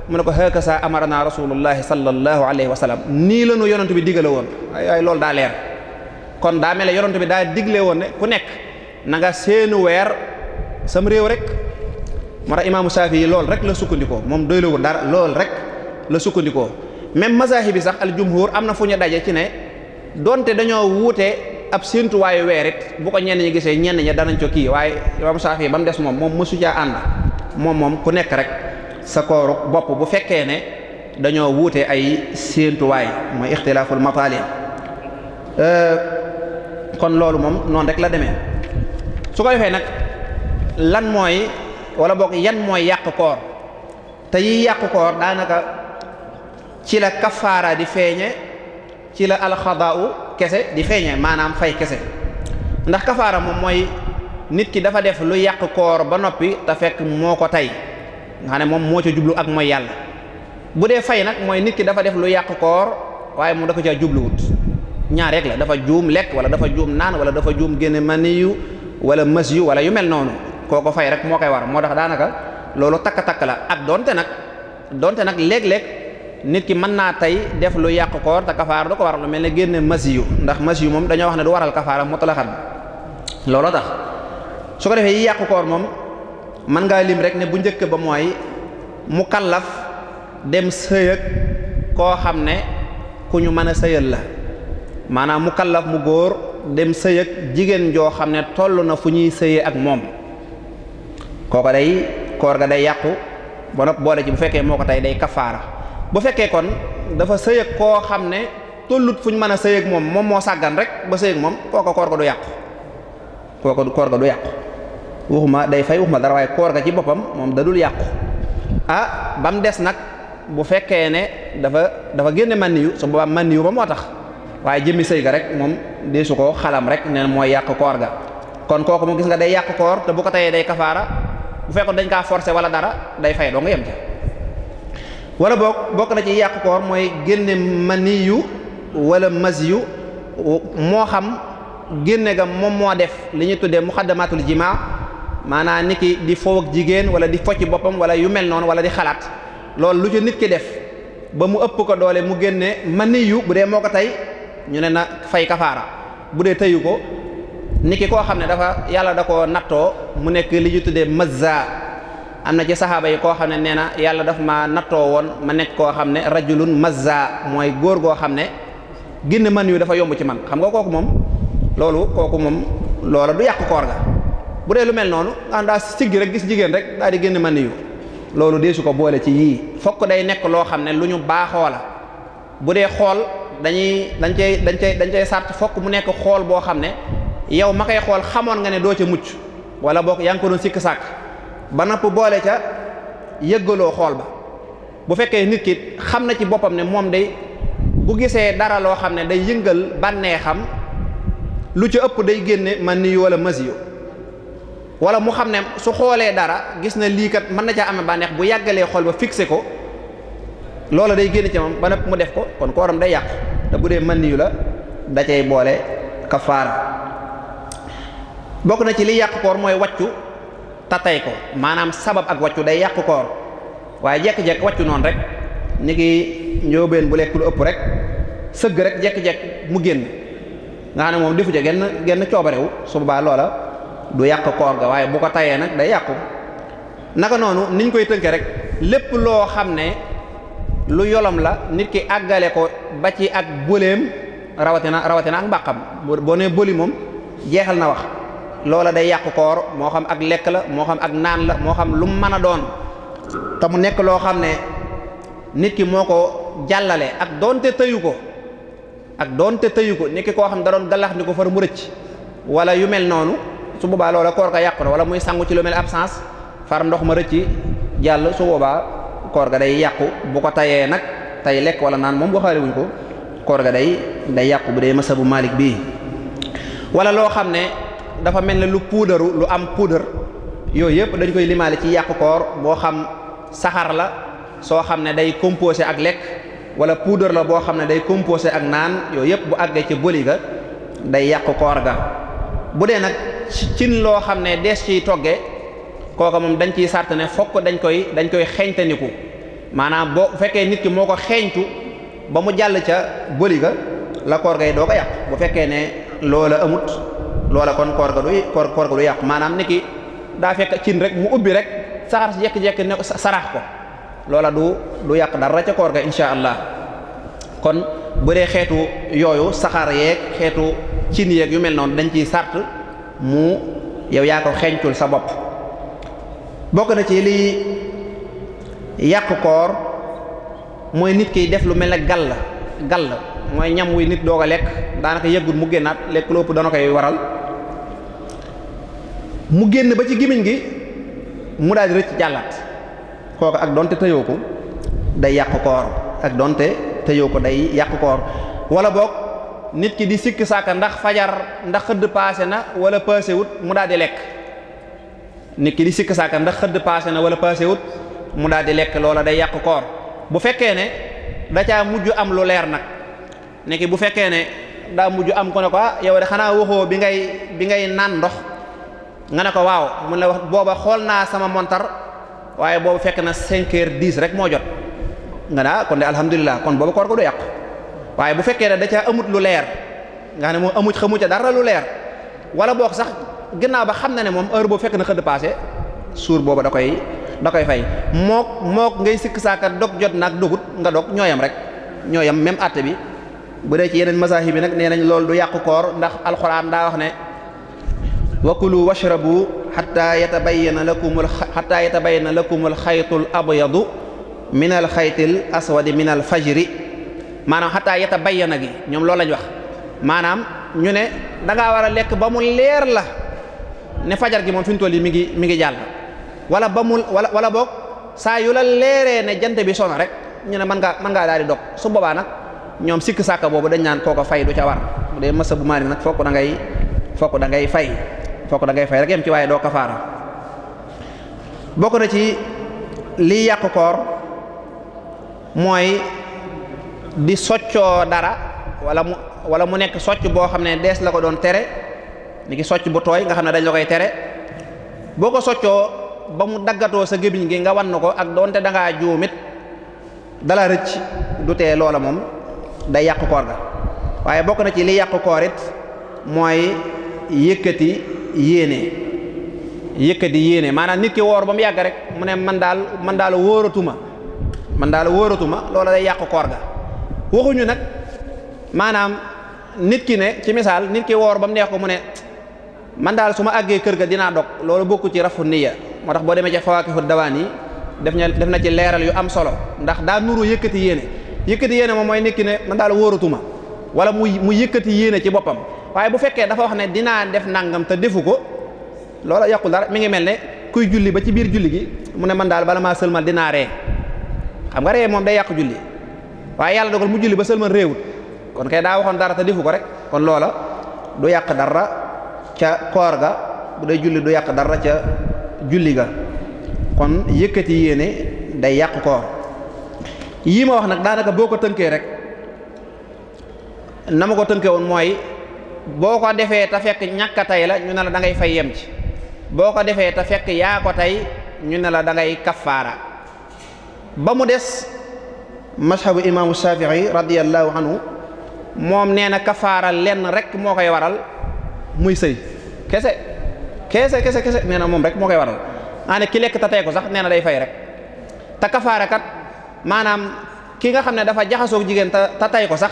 mu ne ko hakasa amarana rasulullahi sallallahu alayhi wa sallam nii la nu yonent bi digale woon ay loolu daa leer kon daa mel ne yonent bi daa digle woon ne ku nekk na nga seenu weer sam réew rek moo tax imaamu Saafi yi loolu rek la sukkandikoo moom doyloo dara loolu rek la sukkandikoo même mazahib bi sax al jumhur am na fu ñu daje ci ne donte dañoo wuute ab séentuwaayu weer it bu ko ñenn ñi gisee ñenn ñi danañ ko kii waaye imaamu Saafi ba mu des moom mësu caa ànd moom ku nekk rek sa kooru bopp bu fekkee ne dañoo wuute ay séentuwaay mooy ixtilaaful mataali kon loolu moom noonu rek la demee su ko defee nag lan mooy wala boog yan mooy yàq koor te yi yàq koor daanaka ci la kafaara di feeñe ci la alxadaau kese di feeñe maanaam fay kese ndax kafaara moom mooy nit ki dafa def lu yàq koor ba noppi te fekk moo ko tey nga xam ne moom moo ca jublu ak mooy yàlla bu dee fay nag mooy nit ki dafa def lu yàq koor waaye mu da ko caa jubluwut ñaar rek la dafa juum lekk wala dafa juum naan wala dafa juum génne maniyu wala masyu wala yu mel noonu kooko fay rek moo koy war moo tax daanaka loolu takk-takk la ak donte nag léeg-léeg nit ki mën naa tey def lu yàq koor te kafaara du ko waral lu mel ne génne masyu ndax masyu moom dañoo wax ne du waral kafaara mutlaqan looloo tax su ko defee yi yàq koor moom mën ngaa lim rek ne bu njëkk ba mooy mu kallaf dem sëyëg koo xam ne ku ñu mën a sëyal la maanaam mu kallaf mu góor dem sëyëg jigéen joo xam ne toll na fu ñuy sëyee ak moom kooko day koor ga day yàqu ba nopp boole ci bu fekkee moo ko tey day kafaara bu fekkee kon dafa sëyëg koo xam ne tollut fu ñu mën a sëyëg moom moo sàggan rek ba sëyëg moom kooko koor ga du yàqu kooku koor ga du yàqu waxuma day fay waxuma dara waaye koor ga ci boppam moom da dul yàqu ba mu des nag bu fekkee ne dafa génne manniyu su boobaa manniyu ba moo tax waaye jëmmi sëy ga rek moom deesu ko xalam rek ne mooy yàq koor ga kon kooku moom gis nga day yàq koor te bu ko tayee day kafaara bu fekkoon dañ kaa forcer wala dara day fay doo nga yem ca wala bokk na ci yàq koor mooy génne maniyu wala masiyu moo xam génne ga moom moo def li ñuy tuddee muxaddamatul jimaa maanaam nit ki di foow ak jigéen wala di focc boppam wala yu mel noonu wala di xalaat loolu lu ci nit ki def ba mu ëpp ko doole mu génne maniyu bu dee moo ko tey ñu ne na fay kafaara bu dee tëyu ko nit ki koo xam ne dafa yàlla da ko nattoo mu nekk li ñu tuddee mazza am na ci saxaaba yi koo xam ne nee na yàlla daf ma nattoo woon ma nekk koo xam ne rajulun mazza mooy góor goo xam ne génne man yu dafa yomb ci man xam nga kooku moom loola du yàq koor ga bu dee lu mel noonu nga xam daa siggi rek gis jigéen rek daal di génne man yu loolu deesu ko boole ci yii fokk day nekk loo xam ne lu ñu baaxoo la bu dee xool dañ cay sart fokk mu nekk xool boo xam ne yow ma koy xool xamoon nga ne doo ca mucc wala boog yaa ngi ko doon sikk sàkk ba napp boole ca yëggaloo xool ba bu fekkee nit ki xam na ci boppam ne moom day bu gisee dara loo xam ne day yëngal bànneexam lu ca ëpp day génne man ni wala masiyo wala mu xam ne su xoolee dara gis na lii kat mën na caa amee bànneex bu yàggalee xool ba fixé ko loola day génn ci moom ba napp mu def ko kon kooram day yàqu te bu dee man yu la da cay boole kafaara bokk na ci li yàq koor mooy wàccu tatay ko maanaam sabab ak wàccu day yàq koor waaye jekk-jekk wàccu noonu rek ni ki njóobeen bu lekk lu ëpp rek sëgg rek jekk-jekk mu génn nga xam ne moom defu ca genn coobarewu su boobaa loola du yàq koor ga waaye bu ko tayee nag day yàqu naka noonu niñ koy tënke rek lépp loo xam ne lu yolom la nit ki àggale ko ba ci ak bëleem rawatina ak mbàqam boo nee bëli moom jeexal na wax loola day yàq koor moo xam ak lekk la moo xam ak naan la moo xam lu mu mën a doon te mu nekk loo xam ne nit ki moo ko jàllale ak doonte tëyu ko nit ki koo xam da doon gallax ni ko far mu rëcc wala yu mel noonu su boobaa loola koor ga yàqu na wala muy sangu ci lu mel absence far ndox ma rëcc jàll su boobaa koor ga day yàqu bu ko tayee nag tay lekk wala naan moom waxaale wuñ ko koor ga day yàqu bu dee masabu Malik bii wala loo xam ne dafa mel ne lu puudaru lu am puudar yooyu yëpp dañ koy limaale ci yàqu koor boo xam saxar la soo xam ne day composé ak lekk wala puudar la boo xam ne day composé ak naan yooyu yëpp bu àggee ci bëli ga day yàqu koor ga bu dee nag cin loo xam ne dees ciy togge kooka moom dañ ciy sart ne fokk dañ koy xeeñtaniku maanaam boo fekkee nit ki moo ko xeeñtu ba mu jàll ca bëli ga la koor gay doo ko yàqu bu fekkee ne loola amut loola kon koor ga du yàqu maanaam nit ki daa fekk cin rek mu ubbi rek saxar si jekki-jekki ne sarax ko loola du yàq dara ca koor ga insha allah kon bu dee xeetu yooyu saxaar yeeg xeetu cin yeeg yu mel noonu dañ ciy sart mu yow yaa ko xeeñtul sa bopp bokk na ci li yàq koor mooy nit kiy def lu mel ne gall mooy ñam wuy nit doog a lekk daanaka yëggut mu génnaat lekk lu ëpp dana koy waral mu génn ba ci gémmiñ gi mu daal di rëcc jàllaat kooku ak donte tëyoo ko day yàq koor ak donte tëyoo ko day yàq koor wala boog nit ki di sikk sàkka ndax fajar ndax xëdd paase na wala paase wut mu daal di lekk nit ki di sikk sàkka ndax xëdd paase na wala paase wut mu daal di lekk loola day yàq koor bu fekkee ne da caa mujj am lu leer nag nekki bu fekkee ne daa mujj am ko ne ko yow de xanaa waxoo bi ngay naan ndox nga ne ko waaw mun la wax booba xool naa sama montar waaye boobu fekk na 5h10 rek moo jot nga ne kon de alhamdulilah kon boobu koor ko du yàqu waaye bu fekkee ne da caa amut lu leer nga xam ne moom xamu ca dara lu leer wala boog sax gannaaw ba xam na ne moom heure boobu fekk na xëdd passé suur booba da koy fay mook ngay sikk saaka dog jot naag dogut nga dog ñooyam rek ñooyam même àtte bi bu dee ci yeneen masaahib bi nag nee nañ loolu du yàqu koor ndax alxuraan daa wax ne wakulu washrabu xataa yatabayyana lakum alxaytul abyadu min alxaytil aswadi min alfajri maanaam xataa yatabayyana gi ñoom loolu lañ wax maanaam ñu ne dangaa war a lekk ba mu leer la ne fajar gi moom fi mu toll yi mi ngi jàll wala ba mu wala boog saa yu la leeree ne jant bi sono rek ñu ne mën ngaa daal di dog su boobaa nag ñoom sikk sàkka boobu dañ naan kooko fay du ca war bu dee masa bu maari nag fokk da ngay fay rek yem ci waaye doo kafaara. bokk na ci liy yàq koor mooy di soccoo dara wala mu nekk socc boo xam ne dees la ko doon tere ni ki socc bu tooy nga xam ne dañ la koy tere boo ko soccoo ba mu daggatoo sa gémmiñ gi nga wan ko ak doonte da ngaa juumit dala rëcc du tee loola moom day yàq koor ga. waaye bokk na ci li yàq koor it mooy yëkkati yéene maanaam nit ki woor ba mu yàgg rek mu ne man daal wóoratuma loola day yàq koor ga. waxuñu nag maanaam nit ki ne ci misaal nit ki woor ba mu neex ko mu ne man daal su ma àggee kër ga dinaa dog loolu bokku ci rafu niya moo tax boo demee ci fawaakihu dawaan yi def na ci leeral yu am solo ndax daa nuru yëkkati yéene moom mooy nit ki ne man daal wóoratuma wala mu yëkkati yéene ci boppam waaye bu fekkee dafa wax ne dinaa def nangam te defu ko loola yàqul dara mi ngi mel ne kuy julli ba ci biir julli gi mu ne man daal bala maa sëlmal dinaa ree xam nga ree moom day yàq julli waaye yàlla dogal mu julli ba sëlmal réewut kon kay daa waxoon dara te defu ko rek kon loola du yàq dara ca koor ga bu day julli du yàq dara ca julli ga kon yëkkati yéene day yàq koor yii ma wax nag daanaka boo ko tënkee rek na ma ko tënkee woon mooy boo ko defee te fekk ñàkk a tey la ñu ne la da ngay fay yem ci boo ko defee te fekk yaa ko tey ñu ne la da ngay kafaara ba mu des mashabu imaamu Shafii radiyallahu anhu moom nee na kafaara lenn rek moo koy waral muy sëy kese nee na moom rek moo koy waral ne ki lekk te tey ko sax nee na day fay rek te kafaara kat maanaam ki nga xam ne dafa jaxasoog jigéen te tey ko sax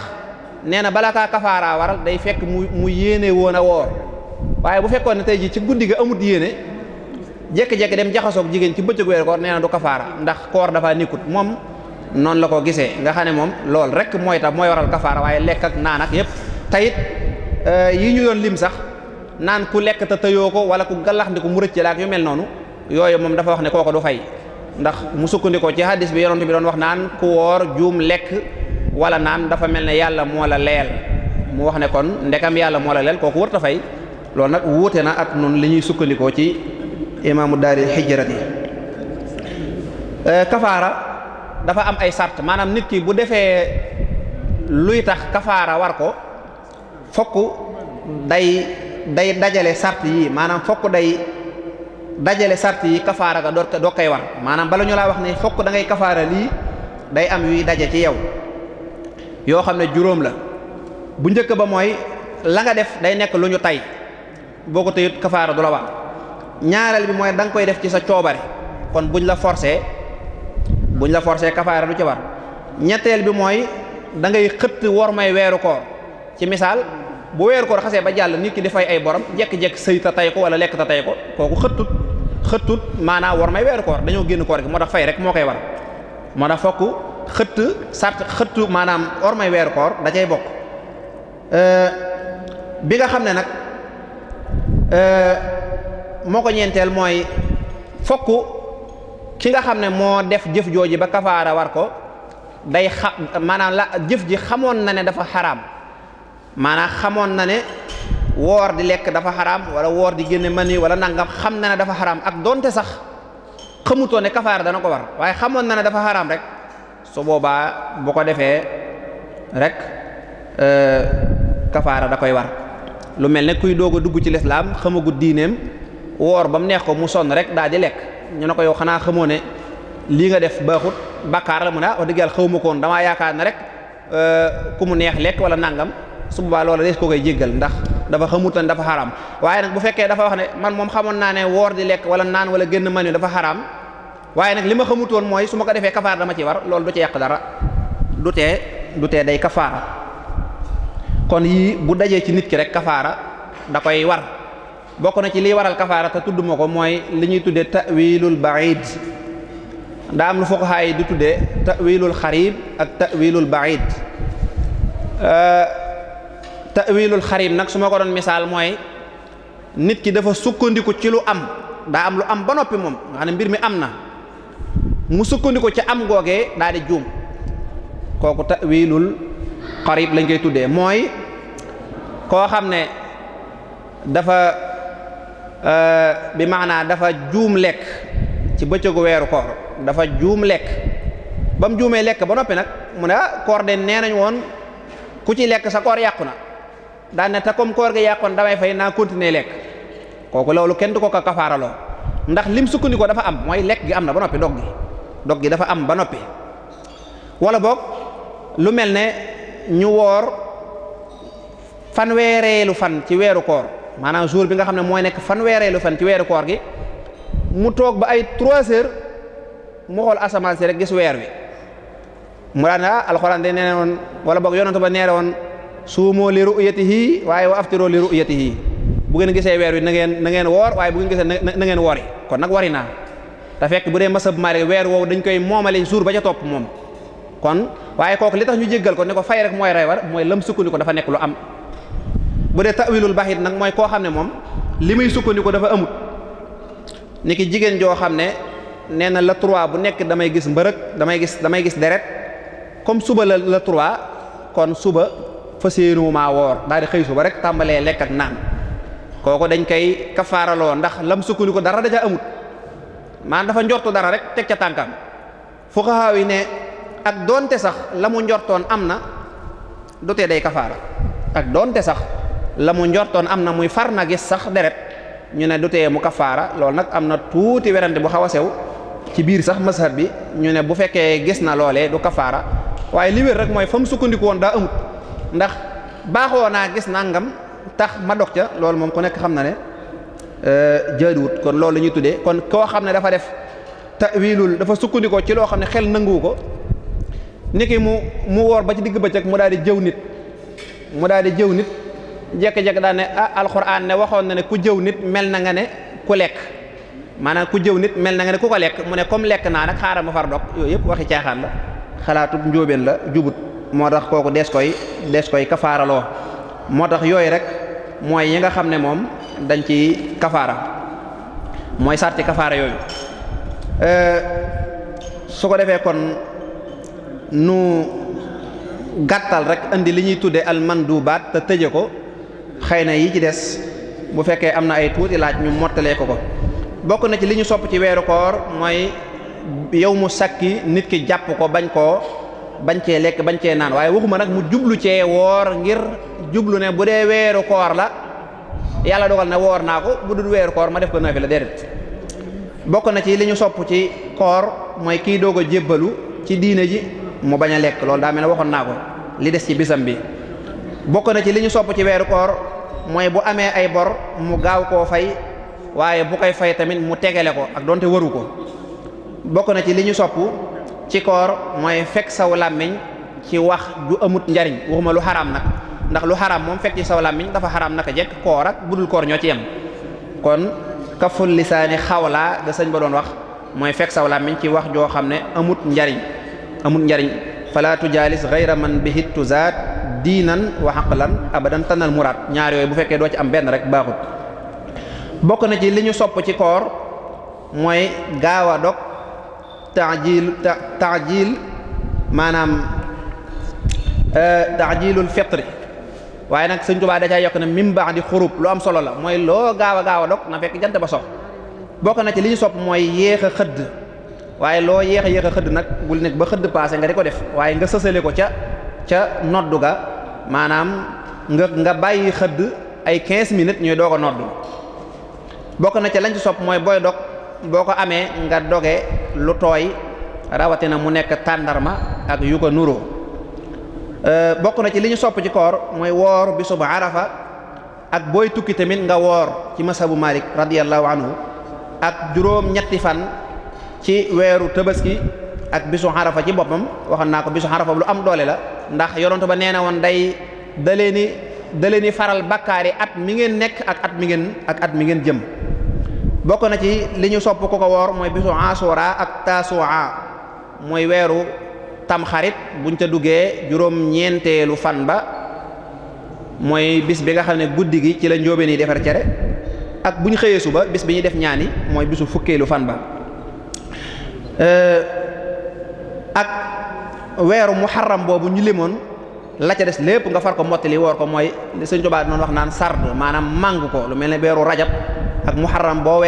nee na bala kaa kafaara waral day fekk mu yéene woon a woor waaye bu fekkoon ne tey ji ci guddi ga amut yéene jékki-jékki dem jaxasoog jigéen ci bëccëg weeru koor nee na du kafaara ndax koor dafa nikkut moom noonu la ko gisee nga xam ne moom lool rek mooy waral kafaara waaye lekk ak naan ak yépp tayit yi ñu doon lim sax naan ku lekk te tëyoo ko wala ku gallax ndi ko mu rëcc la ak yu mel noonu yooyu moom dafa wax ne kooko du fay ndax mu sukkandikoo ci hadis bi yonent bi doon wax naan ku woor juum lekk wala naan dafa mel ne yàlla moo la leel mu wax ne kon ndekam yàlla moo la leel kooku wërta fay loolu nag wuute na ak noonu li ñuy sukkandikoo ci imaamu daari hijrati kafaara dafa am ay sart maanaam nit ki bu defee luy tax kafaara war ko fokk day dajale sart yi maanaam fokk day dajale sart yi kafaara ga doo koy war maanaam bala ñu laa wax ne fokk da ngay kafaara lii day am yuy daje ci yow yoo xam ne juróom la bu njëkk ba mooy la nga def day nekk lu ñu tay boo ko tëyut kafaara du la war ñaareel bi mooy da nga koy def ci sa coobare kon buñ la forcé kafaara du ci war ñetteel bi mooy da ngay xëtt wor may weeru koor ci misaal bu weeru koor xasee ba jàll nit ki di fay ay borom jekki-jekki sëy ta tay ko wala lekk ta tay ko kooku xëttut maanaam wor may weeru koor dañoo génn koor gi moo tax fay rek moo koy war moo tax fokk xëttu maanaam wor may weeru koor da cay bokk bi nga xam ne nag moo ko ñeenteel mooy fokk ki nga xam ne moo def jëf jooji ba kafaara war ko day maanaam la jëf ji xamoon na ne dafa xaraam maanaam xamoon na ne woor di lekk dafa xaraam wala woor di génne mani wala nangam xam na ne dafa xaraam ak donte sax xamutoo ne kafaara dana ko war waaye xamoon na ne dafa xaraam rek su boobaa bu ko defee rek kafaara da koy war lu mel ne kuy doog a dugg ci lislaam xamagut diineem woor ba mu neex ko mu sonn rek daal di lekk ñu ne ko yow xanaa xamoo ne lii nga def baaxut bàkkaar la mu ne wax dëgg yàlla xawma ko woon damaa yaakaar ne rek ku mu neex lekk wala nangam su boobaa loola des ko koy jéggal ndax dafa xamut ne dafa xaraam waaye nag bu fekkee dafa wax ne man moom xamoon naa ne woor di lekk wala naan wala génn manu dafa xaraam waaye nag li ma xamutoon mooy su ma ko defee kafaara dama ci war loolu du ci yàq dara du tee day kafaara kon yii bu dajee ci nit ki rek kafaara da koy war bokk na ci liy waral kafaara te tudd ma ko mooy li ñuy tuddee ta'wilul ba'id daa am lu fuqaha yi di tuddee ta'wilul xarib ak ta'wilul ba'id ta'wilul xarib nag su ma ko doon misaal mooy nit ki dafa sukkandiku ci lu am daa am lu am ba noppi moom nga xam ne mbir mi am na mu sukkandiku ci am googee daal di juum kooku ta'wilul qarib lañ koy tuddee mooy koo xam ne dafa bi maanaa dafa juum lekk ci bëccëgu weeru koor dafa juum lekk ba mu juumee lekk ba noppi nag mu ne koor de nee nañ woon ku ci lekk sa koor yàqu na daan ne te comme koor gi yàqoon damay fay naa continuer lekk kooku loolu kenn du ko kafaaraloo ndax lim sukkandiku dafa am mooy lekk gi am na ba noppi dog gi dafa am ba noppi wala boog lu mel ne ñu woor fanweereelu fan ci weeru koor maanaam jour bi nga xam ne mooy nekk fanweereelu fan ci weeru koor gi mu toog ba ay 3 heures mu xool asamaan si rek gis weer wi mu daan alxuraan de nee woon wala boog yonent ba neere woon suumoo li ru'yatihi waaye wa aftiroo li ru'yatihi bu ngeen gisee weer wi na ngeen woor waaye bu ngeen gisee na ngeen wori kon nag wari naa te fekk bu dee masab Maalik weer woowu dañ koy moomale jour ba ca topp moom kon waaye kooku li tax ñu jéggal ko ne ko fay rek mooy rey war mooy lam sukkandiku dafa nekk lu am bu dee ta'wilul bahit nag mooy koo xam ne moom li muy sukkandiku dafa amut ni ki jigéen joo xam ne nee na la 3 bu nekk damay gis mbërëg damay gis deret comme suba la 3 kon suba fas yéenu maa woor daal di xëy suba rek tàmbalee lekk ak naan kooku dañ koy kafaaraloo ndax lam sukkandiku dara da ca amut maanaam dafa njortu dara rek teg ca tànkam fuqahaa yi ne ak doonte sax la mu njortoon am na du tee day kafaara ak doonte sax la mu njortoon am na muy far na gis sax deret ñu ne du tee mu kafaara loolu nag am na tuuti werante bu xaw a sew ci biir sax mazhab bi ñu ne bu fekkee gis na loolee du kafaara waaye li wér rek mooy fa mu sukkandiku woon daa amut ndax baaxoo naa gis nangam tax ma dog ca loolu moom ku nekk xam na ne jaaduwut kon loolu la ñuy tuddee kon koo xam ne dafa def ta'wilul dafa sukkandikoo ci loo xam ne xel nanguwu ko niki mu woor ba ci digg bëccëg mu daal di jëw nit jekk-jekk daal ne alxuraan ne waxoon na ne ku jëw nit mel na nga ne ku lekk maanaam ku jëw nit mel na nga ne ku ko lekk mu ne comme lekk naa nag xaaral ma far dog yooyu yëpp waxi caaxaan la xalaatu njóobeen la jubut moo tax kooku des koy kafaaraloo moo tax yooyu rek mooy yi nga xam ne moom dañ ci kafaara mooy sarti kafaara yooyu su ko defee kon nu gàttal rek indi li ñuy tudde almandubaat te tëje ko xëy na yi ci des bu fekkee am na ay tuuti laaj ñu mottalee ko bokk na ci li ñu sopp ci weeru koor mooy yow mu sakki nit ki jàpp ko bañ cee lekk bañ cee naan waaye waxuma nag mu jublu cee woor ngir jublu ne bu dee weeru koor la yàlla dogal ne woor naa ko bu dul weeru koor ma def ko naafila déedéet bokk na ci li ñu sopp ci koor mooy kii doog a jébbalu ci diine ji mu bañ a lekk loolu daa mel ne waxoon naa ko li des ci bisam bi bokk na ci li ñu sopp ci weeru koor mooy bu amee ay bor mu gaaw koo fay waaye bu koy fay tamit mu tegale ko ak donte waru ko bokk na ci li ñu sopp ci koor mooy fekk saw làmmiñ ci wax ju amut njariñ waxuma lu xaraam nag ndax lu xaraam moom fekk ci saw làmmiñ dafa xaraam naka jekk koor ak budul koor ñoo ci yem kon kaful lisaani xawlaa da sëñ ba doon wax mooy fekk saw làmmiñ ci wax joo xam ne amut njariñ fala tujaalis gayra man bihi tuzaat diinan wa aqlan abadan tanal muraad ñaar yooyu bu fekkee doo ci am benn rek baaxut bokk na ci li ñu sopp ci koor mooy gaaw a dog taajil maanaam taajilul fitri waaye nag sëñ Tuubaa da caa yokk ne min ba'di xurub lu am solo la mooy loo gaaw a dog na fekk jant ba sox bokk na ci li ñu sopp mooy yéex a xëdd waaye loo yéex a xëdd nag bul nekk ba xëdd paase nga di ko def waaye nga sësale ko ca noddu ga maanaam nga bàyyi xëdd ay 15 minutes ñuy doog a noddu bokk na ci lañ ci sopp mooy booy dog boo ko amee nga doge lu tooy rawatina mu nekk tàndarma ak yu ko nuroo bokk na ci li ñu sopp ci koor mooy woor bisub arafa ak booy tukki tamit nga woor ci masabu Malik radiyallahu anhu ak juróom-ñetti fan ci weeru tabaski ak bisu arafa ci boppam waxoon naa ko bisu arafa lu am doole la ndax yonent ba nee na woon da leeni faral bakkaari at mi ngeen nekk ak at mi ngeen jëm bokk na ci li ñu sopp ko woor mooy bisu asura ak tasua mooy weeru tamxarit buñ ca duggee juróom-ñeenteelu fan ba mooy bis bi nga xam ne guddi gi ci la njóobeen yi defar cere ak bu ñu xëyee suba bis bi ñuy def ñaani mooy bisu fukkeelu fan ba ak weeru muharram boobu ñu limoon la ca des lépp nga far ko mottali woor ko mooy Sëñ Tuubaa noonu wax naan sard maanaam màng ko lu mel ne weeru rajab ak muharram boo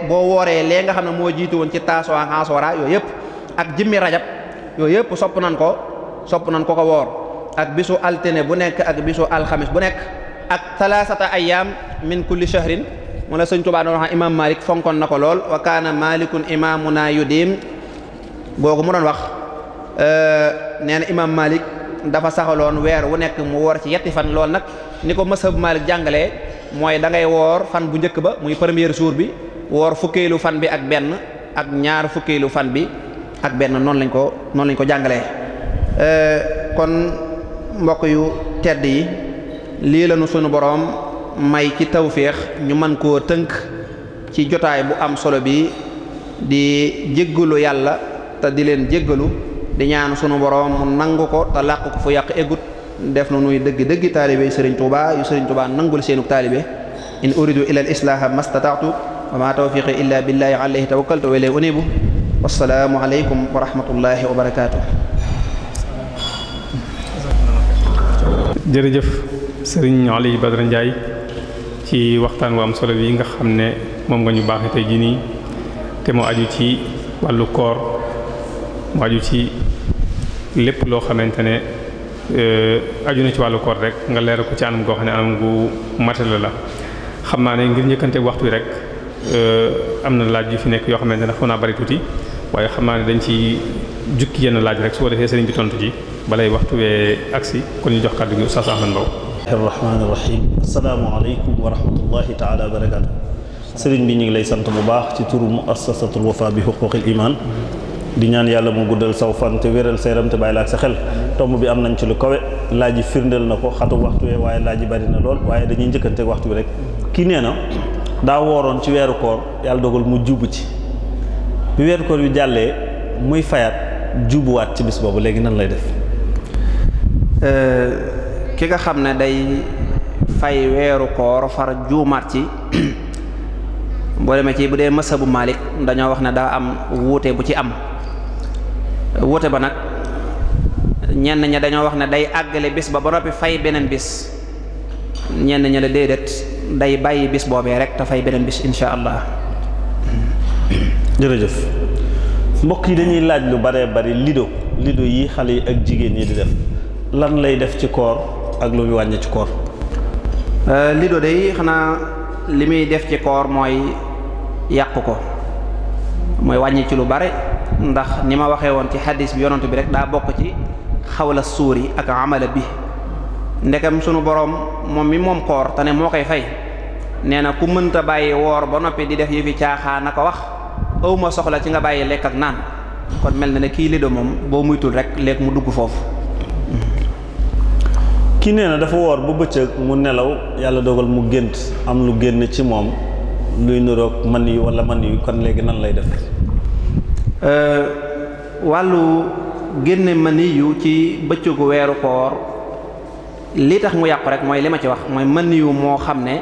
wooree lee nga xam ne moo jiitu woon ci taasoo ak asora yooyu yëpp ak jimmi rajab yooyu yëpp sopp nan ko ko woor ak bisu altine bu nekk ak bisu alxamis bu nekk ak talaasata ayyaam min kulli shahrin mu la Sëñ Tuubaa doon wax imaam Malik fonkoon na ko lool wa kaana malikun imaamuna yudim googu mu doon wax nee na imaam Malik dafa saxaloon weer wu nekk mu woor ci yetti fan lool nag ni ko mazhab Malik jàngalee mooy da ngay woor fan bu njëkk ba muy premier jour bi woor fukkeelu fan bi ak benn ak ñaar fukkeelu fan bi ak benn noonu lañ ko jàngalee kon mbokk yu tedd yi lii lañu sunu boroom may ci tawféex ñu mën koo tënk ci jotaay bu am solo bi di jéggalu yàlla te di leen jéggalu di ñaan sunu boroom mu nangu ko te làq ko fu yàq eggut def na nuy dëgg taalibe Sëriñ Tuubaa yu Sëriñ Tuubaa nangul seenu taalibe in uridu ila al islaaha mastata'tu wa ma tawfiqi illa billahi alayhi tawakkaltu wa ilayhi unibu wassalaamu aleykum wa rahmatullahi wa barakaatuh. jërëjëf Sëriñ Aliou Badara Ndiaye ci waxtaan wu am solo bi nga xam ne moom nga ñu baaxee tey jii nii te moo aju ci wàllu koor mu aju ci lépp loo xamante ne aju na ci wàllu koor rek nga leeral ko ci anam goo xam ne anam gu matala la xam naa ne ngir njëkkante waxtu wi rek am na laaj yu fi nekk yoo xamante ne xaw naa bari tuuti waaye xam naa ne dañ ci jukki yenn laaj rek su ko defee sëriñ bi tontu ji balay waxtu wee agsi kon ñu jox kàddu gi Oustaz Ahmad Mbow. rahmaani rahim assalaamu aleykum wa rahmatullahi taala wa barakaatu. sëriñ bi ñu ngi lay sant bu baax ci turu muassasatul wafa bi huquqil iman di ñaan yàlla mu guddal saw fan te wéral seeram te bàyyi la ak sa xel tomb bi am nañ ci lu kawe laaj yi firndeel na ko xatu waxtu wee waaye laaj yi bari na lool waaye dañuy njëkkante waxtu bi rek kii nee na daa wooroon ci weeru koor yàlla dogal mu jubu ci bi weeru koor bi jàllee muy fayaat jubuwaat ci bis boobu léegi nan lay def. ki nga xam ne day fay weeru koor far juumaat ci boo demee ci bu dee mazhabu Malik dañoo wax ne daa am wuute bu ci am wuute ba nag ñenn ña dañoo wax ne day àggale bis ba noppi fay beneen bis ñenn ña la déedéet day bàyyi bis boobee rek te fay beneen bis insha allah. jërëjëf mbokk yi dañuy laaj lu baree bari lido yi xale yi ak jigéen ñi di def lan lay def ci koor ak lu muy wàññi ci koor. lido day xanaa li muy def ci koor mooy yàq ko mooy wàññi ci lu bare ndax ni ma waxee woon ci xadis bi yonent bi rek daa bokk ci xawla suuri ak amala bi ndekam sunu boroom moom mi moom koor te ne moo koy fay nee na ku mënta bàyyi woor ba noppi di def yëfi caaxaan na ko wax awma soxla ci nga bàyyi lekk ak naan kon mel na ne kii lido moom boo muytul rek léegi mu dugg foofu. kii nee na dafa woor bu bëccëg mu nelaw yàlla dogal mu gént am lu génn ci moom luy niroog man yu wala man yu kon léegi nan lay def. wàllu génne mani yu ci bëccëgu weeru koor li tax mu yàqu rek mooy li ma ci wax mooy mani yu moo xam ne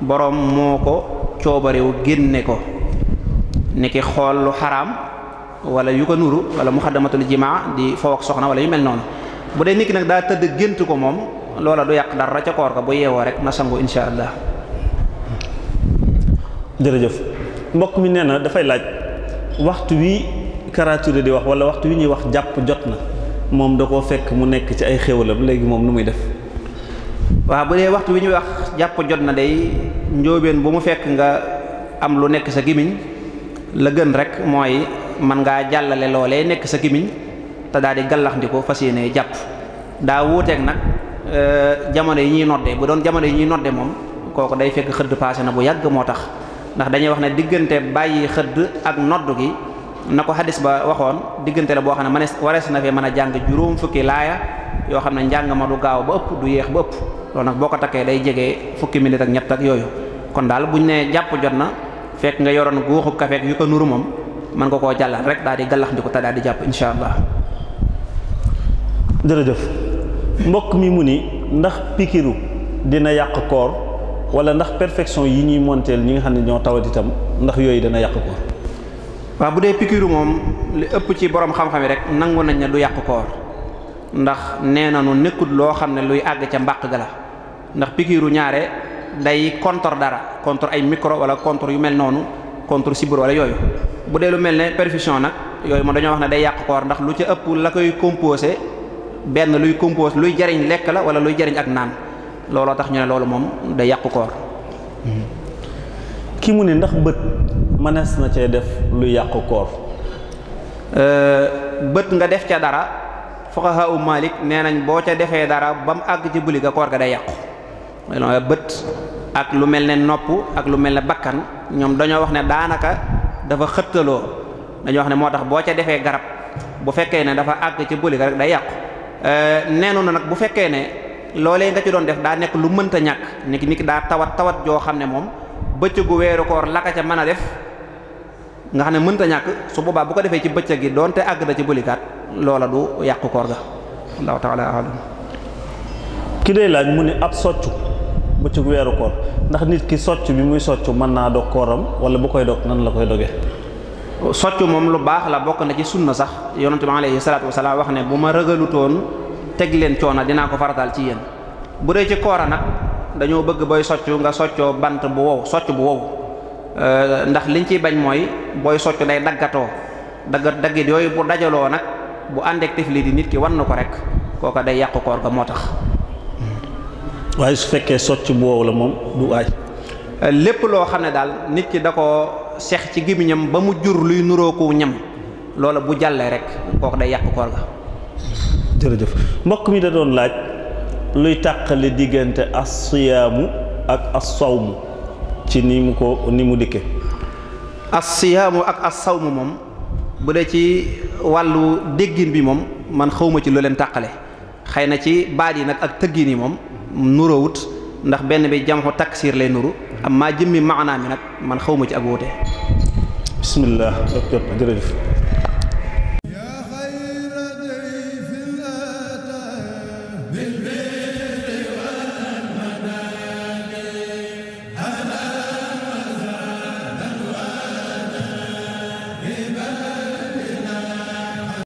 boroom moo ko coobarewu génne ko ni ki xool lu xaraam wala yu ko nuru wala muxaddamatul jimaa di foo ak soxna wala yu mel noonu bu dee nit ki nag daa tëdd gént ko moom loola du yàq dara ca koor ka bu yeewoo rek na sangu insha allah. jërëjëf mbokk mi nee na dafay laaj waxtu wi Karature di wax wala waxtu wi ñuy wax jàpp jot na moom da koo fekk mu nekk ci ay xéwalam léegi moom nu muy def. waaw bu dee waxtu wi ñuy wax jàpp jot na day njóobeen bu mu fekk nga am lu nekk sa gimiñ la gën rek mooy man ngaa jàllale loolee nekk sa gimiñ te daal di gallaxndiko fas yéene jàpp daa wuuteeg nag jamono yi ñuy nodde bu doon jamono yi ñuy nodde moom kooku day fekk xëdd paase na bu yàgg moo tax ndax dañuy wax ne diggante bàyyi xëdd ak nodd gi na ko xadis ba waxoon diggante la boo xam ne warees na fee mën a jàng juróom fukki laaya yoo xam ne njàng ma du gaaw ba ëpp du yéex ba ëpp loolu nag boo ko takkee day jege fukki minute ak ñett ak yooyu kon daal buñ ne jàpp jot na fekk nga yoroon guuxub kafeek yu ko nuru moom mën nga koo jàllal rek daal di gallaxndiko te daal di jàpp insha allah. jërëjëf mbokk mi mu ni ndax pikiru dina yàq koor wala ndax perfection yi ñuy monteel ñi nga xam ne ñoo tawat itam ndax yooyu dana yàq koor. waaw bu dee pikiiru moom li ëpp ci borom xam-xam yi rek nangu nañ ne du yàq koor ndax nee nañu nekkut loo xam ne luy àgg ca mbàq ga la ndax pikiiru ñaare day contre dara contre ay micro wala contre yu mel noonu contre sibbiru wala yooyu. bu dee lu mel ne perfusion nag yooyu moom dañoo wax ne day yàq koor ndax lu ci ëpp la koy composé benn luy composé luy jariñ lekk la wala luy jariñ ak naan looloo tax ñu ne loolu moom day yàq koor. ki mu ne ndax bët mënees na cee def luy yàq koor. bët nga def ca dara fuqaha u Malik nee nañ boo ca defee dara ba mu àgg ci buli ga koor ga day yàqu. bët ak lu mel ne nopp ak lu mel ne bakkan ñoom dañoo wax ne daanaka dafa xëttaloo dañoo wax ne moo tax boo ca defee garab bu fekkee ne dafa àgg ci buli ga rek day yàqu. neenu na nag bu fekkee ne loolee nga ci doon def daa nekk lu mënta ñàkk nit ki daa tawat joo xam ne moom bëccëgu weeru koor la ka ca mën a def nga xam ne mënta ñàkk su boobaa bu ko defee ci bëccëg gi doonte àgg na ci bulikaat loola du yàqu koor ga allahu taala alam. ki day laaj mu ne ab soccu bëccëgu weeru koor ndax nit ki socc bi muy socc mën naa dog kooram wala bu koy dog nan la koy dogee. soccu moom lu baax la bokk na ci sunna sax yonent bi alayhi salaatu wasalaam wax ne bu ma ragalutoon teg leen coono dinaa ko farataal ci yéen. bu dee ci koora nag dañoo bëgg booy soccu nga soccoo bant bu wow socc bu wow ndax liñ ciy bañ mooy booy soccu day daggatoo daggit yooyu bu dajaloo nag bu àndeek tifli di nit ki wan na ko rek kooka day yàqu koor ga moo tax. waaye su fekkee socc bu wow la moom du aay. lépp loo xam ne daal nit ki da ko sex ci gémmiñam ba mu jur luy nurooku ñam loola bu jàllee rek kooku day yàq koor ga. jërëjëf mbokk mi da doon laaj luy tàqale diggante as-siyaamu ak as-sawmu ci ni mu dikke. as-siyaamu ak as-sawmu moom bu dee ci wàllu déggin bi moom man xawma ci lu leen tàqale xëy na ci baat yi nag ak tëggin yi moom nuroowut ndax benn bi jamxu taksiir lay nuru amma jëmmi maanaa mi nag man xawma ci ak wuute. bismillah jërëjëf.